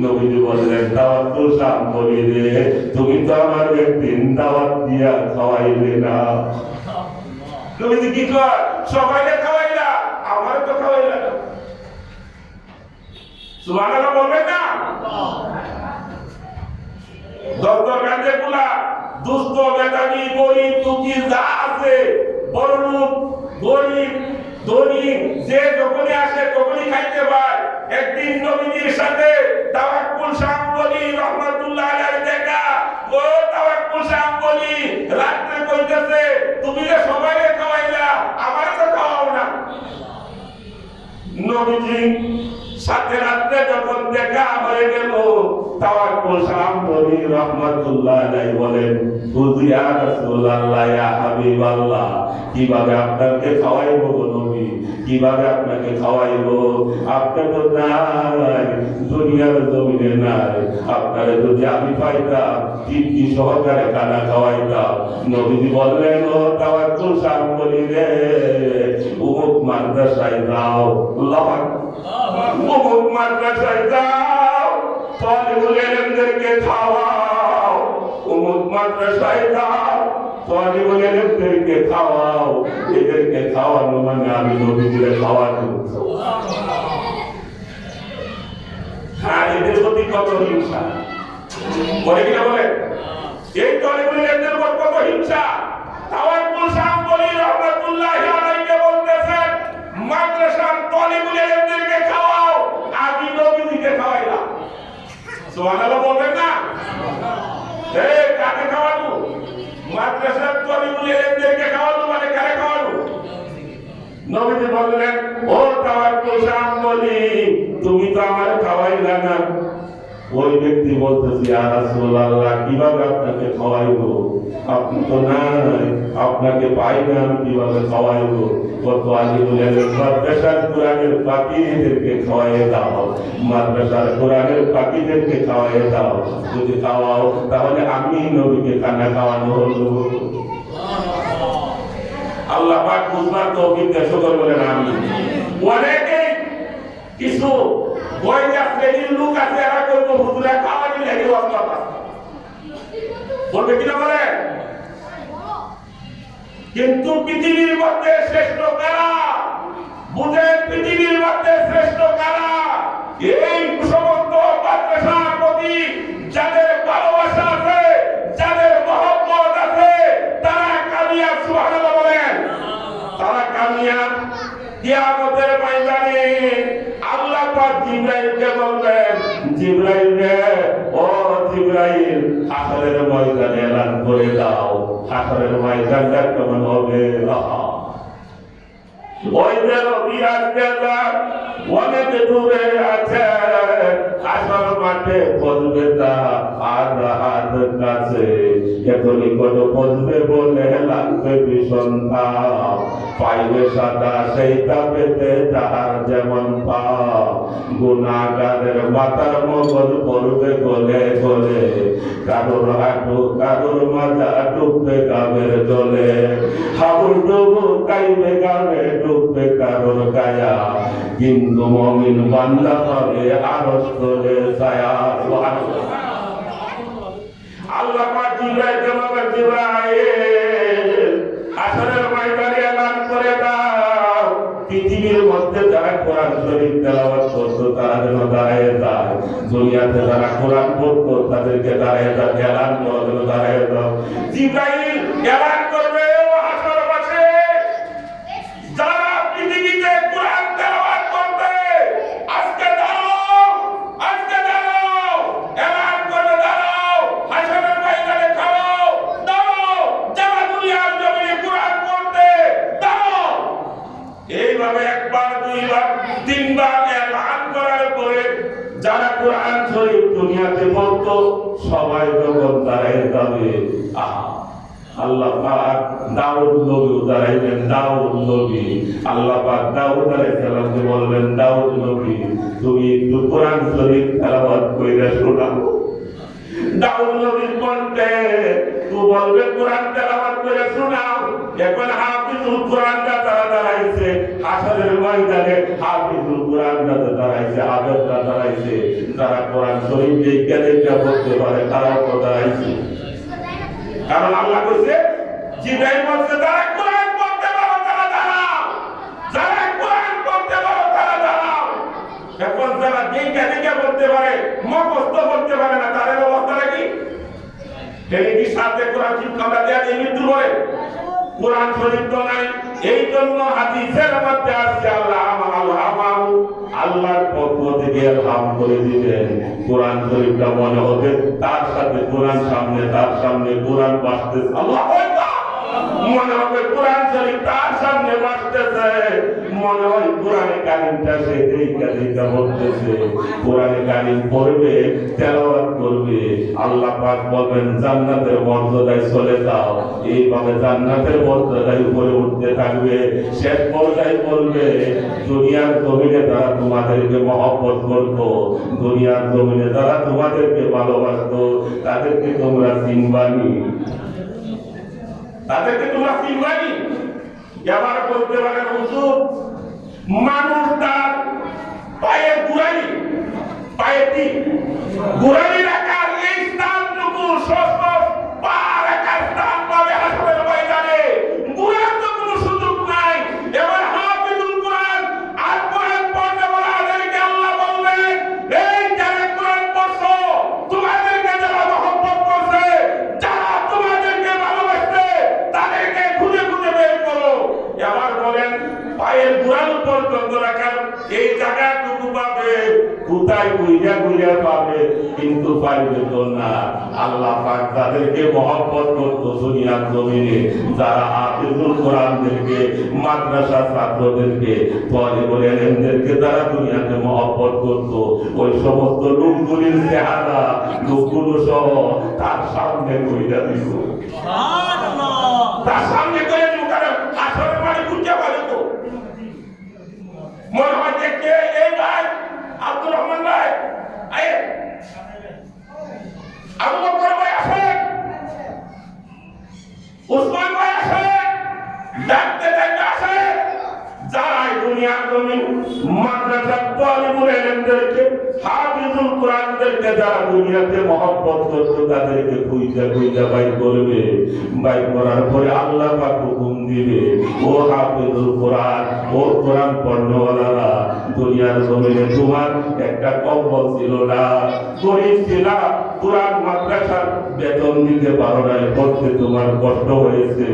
নবীজি বললেন, তাওয়াক্কুল শাহ বলি রে, তুমি তো আমার একদিন দাওয়াত দিয়া খাওয়াইলে না। নবীজি কি কয়? সবাইকে খাওয়াইলা, আমার তো খাওয়াইলা না। সুবহানাল্লাহ বলবেন না? দস্তরখান যেগুলা দুস্থ মেধাবী গরিব দুঃখী যা আছে, বড় লোক গরিব ধনী, যে যখনই আসে তখনই খাইতে পায়। একদিন নবীজির সাথে তাওয়াক্কুল শাহ বলি রাহমাতুল্লাহ আলাইহি দেখা। ও তাওয়াক্কুল শাহ বলি, রাত্রে কইতেছে তুমি যে সবাইকে খাওয়াইলা, আমার তো খাওয়াও না। নবীজি সাথে রাত্রে যখন দেখা হয়ে গেল, তাওয়াক্কুল শাহ বলি রাহমাতুল্লাহ আলাইহি বলেন, ইয়া রাসূলুল্লাহ, ইয়া হাবিবাল্লাহ, কিভাবে আপনাকে খাওয়াইবো গো নবী, কিভাবে আপনাকে খাওয়াইবো? আপনি তো নাই, দুনিয়ার জমিনে নাই। আপনারে যদি আমি পাইতাম তৃপ্তি সহকারে খানা খাওয়াইতাম। নবীজি বললেন, ও তাওয়াক্কুল শাহ বলি রে, অমুক মাদ্রাসায় যাও, আল্লাহু আকবার, অমুক মাদ্রাসায় যাও, তালিবুল ইলমদেরকে খাওয়াও। অমুক মাদ্রাসায় যাও, তালিবুল ইলমদেরকে খাওয়াও। এদেরকে খাওয়ানো মানে আমি নবীজিরে খাওয়ানো। হ্যাঁ, এদের প্রতি কত হিংসা বলে কিনা বলে? এই তালিবুল ইলমদের উপর কত হিংসা! তাওয়াক্কুল শাহ বলি রাহমাতুল্লাহ আলাইহি বলতেছেন, মাদ্রাসার তালিবুল ইলমদেরকে খাওয়াও, আমি নবীজিকে খাওয়াইলাম। সুবহানাল্লাহ বলবেন না? এই কাকে খাওয়ানো? মাদ্রাসার তালিবুল ইলমদেরকে খাওয়ানো মানে কারে খাওয়ানো? নবীজি বললেন, ও তাওয়াক্কুল শাহ বলি বলি তুমি তো আমার খাওয়াইলা না। ওই ব্যক্তি বলতেছে ইয়া রাসূলুল্লাহ কিভাবে আপনাকে খাওয়াইবো, আপনি তো নাই, আপনাকে পাই না, আমি কিভাবে খাওয়াইবো? কত আলী বলেন মাদ্রাসার কোরআনের পাখিদেরকে খাওয়াই দাও, মাদ্রাসার কোরআনের পাখিদেরকে খাওয়াই দাও, যদি খাওয়াও তাহলে আমি নবীকে খানা খাওয়ানো হলো। আল্লাহ পাক বুঝবার তৌফিক দেন, শুকর বলেন আমিন। অনেকে কিছু বয়সা শ্রেণীর লোক আছে, এরা কইব হুজুরা খাওয়ানি লাগে ওয়াক্ত বলবে কিনা বলে। কিন্তু পৃথিবীর মধ্যে শ্রেষ্ঠ কারা? বুঝেন পৃথিবীর মধ্যে শ্রেষ্ঠ কারা? এই সমস্ত মাদ্রাসার প্রতি যাদের ভালোবাসা আছে, যাদের মহব্বত আছে, তারা কামিয়াব। সুবহানাল্লাহ বলেন। তারা কামিয়াব। কিয়ামতের ময়দানে আল্লাহ পাক জিবরাইলকে বলবেন, জিবরাইল রে, ও জিবরাইল, হাসরের ময়দানে এলান করে দাও, হাসরের ময়দানটা কেমন হবে? ওই যে বিরাট জায়গা অনেক দূরে আছে, আসল মাঠে পৌঁছবে তা আর হাত কাছে, এত নিকট পৌঁছবে বলে লাগবে ভীষণ তাপ, পাইবে সাদা সেই তাপেতে যাহার যেমন পাপ, গুনাহগারের মাথার মগজ পড়বে গলে গলে, কারোর হাঁটু কারোর মাথা ডুববে গামের জলে, হাবুল ডুবু কাইবে গামে ডুববে কারোর গায়া, কিন্তু মুমিন বান্দা পাবে আরশ তলে ছায়া। আল্লাহ পাক জিবরাইলকে বলেন, জিবরাইল, হাসরের ময়দানে এলান করে দাও, পৃথিবীর মধ্যে যারা কোরআন শরীফ তেলাওয়াত করতো তারা যেন দাঁড়িয়ে যায়, দুনিয়াতে যারা কোরআন পড়তো তাদেরকে দাঁড়িয়ে যায়, এলান করো যেন দাঁড়িয়ে দাও। জিবরাইল এলান করবে, ও হাসর মাঠে যারা পৃথিবীতে কোরআন তেলাওয়াত করবে আজকে দাঁড়াও, আজকে দাঁড়াও, এলান করবে দাঁড়াও, হাসরের ময়দানে খাও, দাঁড়াও, যারা দুনিয়ার জমিনে কোরআন পড়তে দাঁড়াও। এইভাবে একবার, দুইবার, তিনবার এলান করার পরে যারা কোরআন শরীফ দুনিয়াতে পড়তো সবাই যখন দাঁড়ায় যাবে, আল্লাহ পাক দাউদ নবী দাঁড়াইবেন, দাউদ নবী, আল্লাহ পাক দাউদ আলাইহিস সালামকে বলবেন, দাউদ নবী তুমি একটু কোরআন শরীফ তেলাওয়াত কইরা শোনাও। দাউদ নবীর কণ্ঠে তুই বলবে কোরআন তেলাওয়াত করে শোনাও। এখন হাফিজুল কোরআনটা তারা দাঁড়াইছে, হাসরের ময়দানে হাফিজুল কোরআনটা দাঁড়াইছে, হাফেজরা দাঁড়াইছে, যারা কোরআন শরীফ দেখে দেখে পড়তে পারে তারাও তো দাঁড়াইছে। কারণ আল্লাহ কইছে, জিবরাইল বলছে যারা কোরআন পড়তে পারো তারা দাঁড়াও, যারা কোরআন পড়তে পারো তারা দাঁড়াও। এখন যারা দেখে দেখে পড়তে পারে, মুখস্থ করতে পারে না, তাদের অবস্থাটা কি? তিনি কি সাথে কোরআন শিক্ষা দেয়া দিয়ে মৃত্যু করে? কোরআন শরীফ তো নাই। এই জন্য হাদিসের মধ্যে আসছে আল্লাহর পক্ষ থেকে ইলহাম করে দিবেন, কোরআন শরীফটা মনে হবে তার সাথে কোরআন সামনে, তার সামনে কোরআন বাজতেছে, আল্লাহু আকবার, মনে হবে কোরআন শরীফ তার সামনে বাজতেছে, মনে হয় কোরআনে কারিমটা সে দেখা দেখা বলতেছে, কোরআনে কারিম পড়বে, তেলাওয়াত করবে। আল্লাহ পাক বলবেন জান্নাতের মর্যাদায় চলে যাও, এইভাবে জান্নাতের মর্যাদায় উপরে উঠতে থাকবে। শেষ পর্যায়ে বলবে দুনিয়ার জমিনে যারা তোমাদেরকে মহব্বত করতো, দুনিয়ার জমিনে যারা তোমাদেরকে ভালোবাসতো তাদেরকে তোমরা চিনবানি, তাদেরকে তোমরা চিনবানি। এবার বলতে পারে হুজুর মানুষ তার পায়ে গুড়ালি, পায়ে কি গুড়ালি রাখার এই স্থানটুকু সব পা রাখার স্থান পাবে হাসরের ময়দানে, গুড়ার তো কোনো সুযোগ নাই। এবার হাফিজুল কোরআন আর কোরআন পড়তে বলা আমাদেরকে আল্লাহ বলবেন, এই যারা কোরআন পড়ছো তোমাদেরকে যারা মহব্বত করছে, যারা তোমাদেরকে ভালোবাসছে তাদেরকে খুঁজে খুঁজে বের করো। এবার বলেন পায়ের গুড়াল পর্যন্ত রাখার এই জায়গাটুকু পাবে কোথায় গুইরা গুইরা পাবে, কিন্তু পাইবে তো না। আল্লাহ পাক তাদেরকে মহব্বত করতো দুনিয়ার জমিনে, যারা হাফিজুল কোরআনদেরকে, মাদ্রাসা ছাত্রদেরকে, তালিবুল ইলমদেরকে যারা দুনিয়াতে মহব্বত করতো, ওই সমস্ত লোকগুলির চেহারা লোকগুলো সহ তার সামনে কইরা দিল। তার সামনে করে দিল, কারণ আসরের মানে কুটিয়া পাবে তো মনে হয় দেখতে এই ভাই আব্দুর রহমান ভাই, আবু বকর ভাই আসেন, উসমান ভাই আসেন, ডাকতে ডাকতে আসেন। যারা দুনিয়ার জমিন মাদ্রাসা তালিবুল ইলমদেরকে, হাফিজুল কোরআনদেরকে যারা দুনিয়াতে মহব্বত করতো, তাদেরকে খুঁজা খুঁজা বাইর করবে। বাইর করার পরে আল্লাহ পাক হুকুম দিবে, ও হাফিজুল কোরআন, ও কোরআন পড়নেওয়ালারা, দুনিয়ার জমিনে তোমার একটা কম্বল ছিল না, গরিব ছিলা, কোরআন মাদ্রাসার বেতন দিতে পারো না, পড়তে তোমার কষ্ট হয়েছে।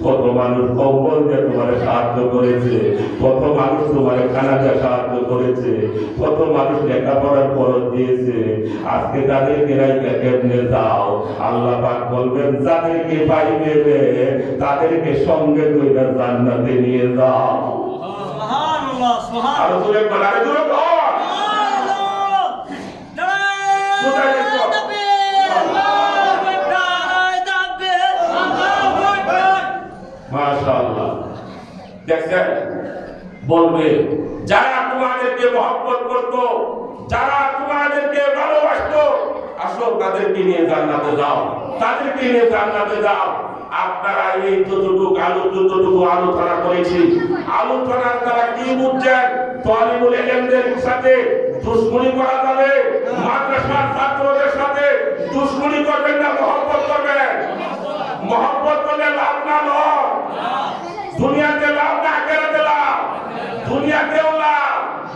কত মানুষ কম্বল দিয়ে তোমার সাহায্য করেছে, কত মানুষ তোমার খানা দিয়ে সাহায্য করেছে, কত মানুষ লেখাপড়ার খরচ দিয়েছে। আজকে তাদেরকে রাইখা কেমনে যাও? আল্লাহ পাক বলবেন, যাদেরকে পাইবে তাদেরকে সঙ্গে কইরা জান্নাতে নিয়ে যাও। সুবহানাল্লাহ, সুবহানাল্লাহ। আরো জোরে বল, আরো জোরে বল। কোথায় গেছো? মাশাআল্লাহ। দেখছেন, বলবে যারা তোমাদেরকে মহব্বত করতো, যারা তোমাদেরকে ভালোবাসতো, আসো তাদেরকে নিয়ে জান্নাতে যাও, তাদেরকে নিয়ে জান্নাতে যাও। আপনারা এই যতটুকু আলোচনা করেছি, আলোচনার দ্বারা কি বুঝছেন? তালিবুল ইলমদের সাথে দুশমনি করা যাবে, মাদ্রাসার ছাত্রদের সাথে দুশমনি করবেন না, মহব্বত করবেন। মহব্বত করলে লাভ না লস, দুনিয়াতে লাভ না আখিরাতে লাভ, দুনিয়াতেও লাভ,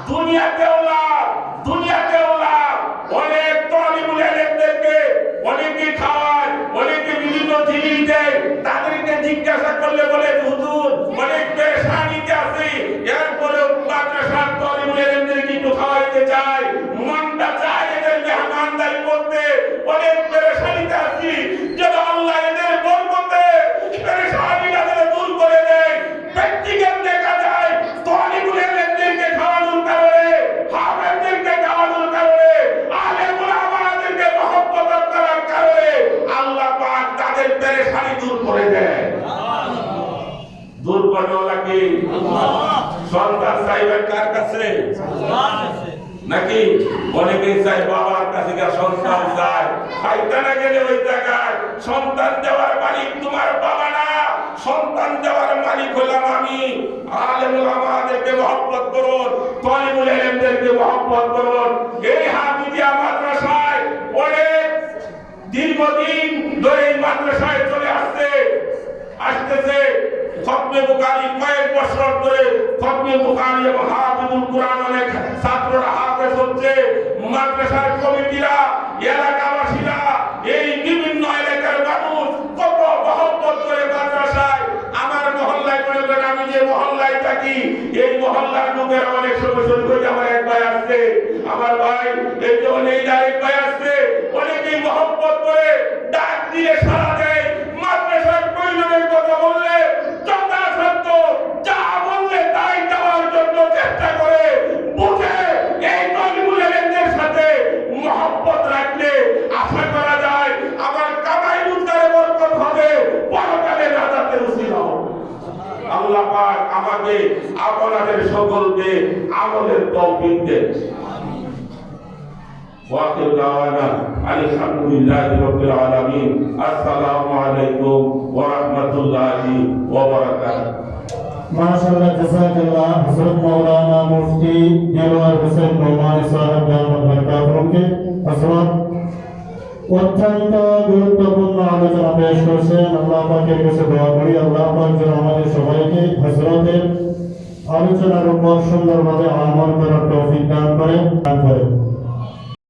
দুনিয়াতেও লাভ, দুনিয়াতেও লাভ। অনেক তালিবুল ইলমদেরকে অনেকে খাওয়ায়, অনেকে বিভিন্ন জিনিস দেয়, তাদেরকে জিজ্ঞাসা করলে বলে হুজুর অনেক পেরেশানিতে আছি, এরপরে মাদ্রাসার তালিবুল ইলমদেরকে একটু খাওয়াইতে চাই, মনটা চায় এদের মেহমানদারি করতে, অনেক পেরেশানিতে আছি, যেন আল্লাহ এদের বরকতে পেরেশানিটা যেন দূর করে দেয়। প্র্যাকটিক্যাল দেখা যায় তালিবুল ইলমদেরকে খাওয়ানোর কারণে, হাফেজদেরকে খাওয়ানোর কারণে, আলেম উলামাদেরকে মহব্বত করার কারণে আল্লাহ পাক তাদের পেরেশানি দূর করে দেয়। দূর করনেওয়ালা কি? আল্লাহ। সন্তান চাইবেন কার কাছে? আল্লাহর কাছে। নাকি অনেকে চাই বাবার কাছে, সন্তান চায় খাইতে না গেলে ওই জায়গায় সন্তান দেওয়ার মালিক তোমার বাবা না, সন্তান দেওয়ার মালিক হলাম আমি। আলেম উলামাদেরকে মহব্বত করুন, তালিবুল ইলমদেরকে মহব্বত করুন। এই হাফিজিয়া মাদ্রাসায় অনেক দীর্ঘদিন ধরে এই মাদ্রাসায় চলে আসতেছে। খতমে বুখারী কয়েক বছর ধরে খতমে বুখারী এবং হাফিজুল কোরআন অনেক ছাত্ররা হাফেজ হচ্ছে। মাদ্রাসার কমিটিরা, এলাকাবাসীরা, এই বিভিন্ন এলাকার মানুষ কত মহব্বত করে মাদ্রাসায়। আমার মহল্লায় মনে করেন, আমি যে মহল্লায় থাকি, এই মহল্লার লোকেরা অনেক সময় শুরু করে আমার এক ভাই আসছে, আমার ভাই এই যে অনেক আরেক ভাই আসছে, অনেকেই মহব্বত করে ডাক দিয়ে সাড়া দেয়। মাদ্রাসার প্রয়োজনের কথা বললে যথাসাধ্য যা বললে তাই দেওয়ার জন্য চেষ্টা করে। বুঝে এই তালিবুল ইলমদের সাথে মহব্বত রাখলে আশা করা যায় আমার কামাই রোজগারে বরকত হবে, পরকালে নাজাতের উসিলা হবে। আল্লাহ পাক আমাকে আপনাদের সকলকে আমলের তৌফিক দেন। ওয়াকিল দাওয়ানা আলহামদুলিল্লাহি রাব্বিল আলামিন। আসসালামু আলাইকুম ওয়া রাহমাতুল্লাহি ওয়া বারাকাতুহু। মাশাআল্লাহ, জাযাকাল্লাহ। হযরত মাওলানা মুফতি দেওয়ার হোসেন নোমানী সাহেব দামাত বরকাতুহুকে হযরত অত্যন্ত গুরুত্বপূর্ণ আলোচনা পেশ করেছেন। আল্লাহ পাকের কাছে দোয়া করি, আল্লাহ পাক যেন আমাদের সবাইকে হযরতের আলোচনার উপর সুন্দরভাবে আমল করার তৌফিক দান করেন।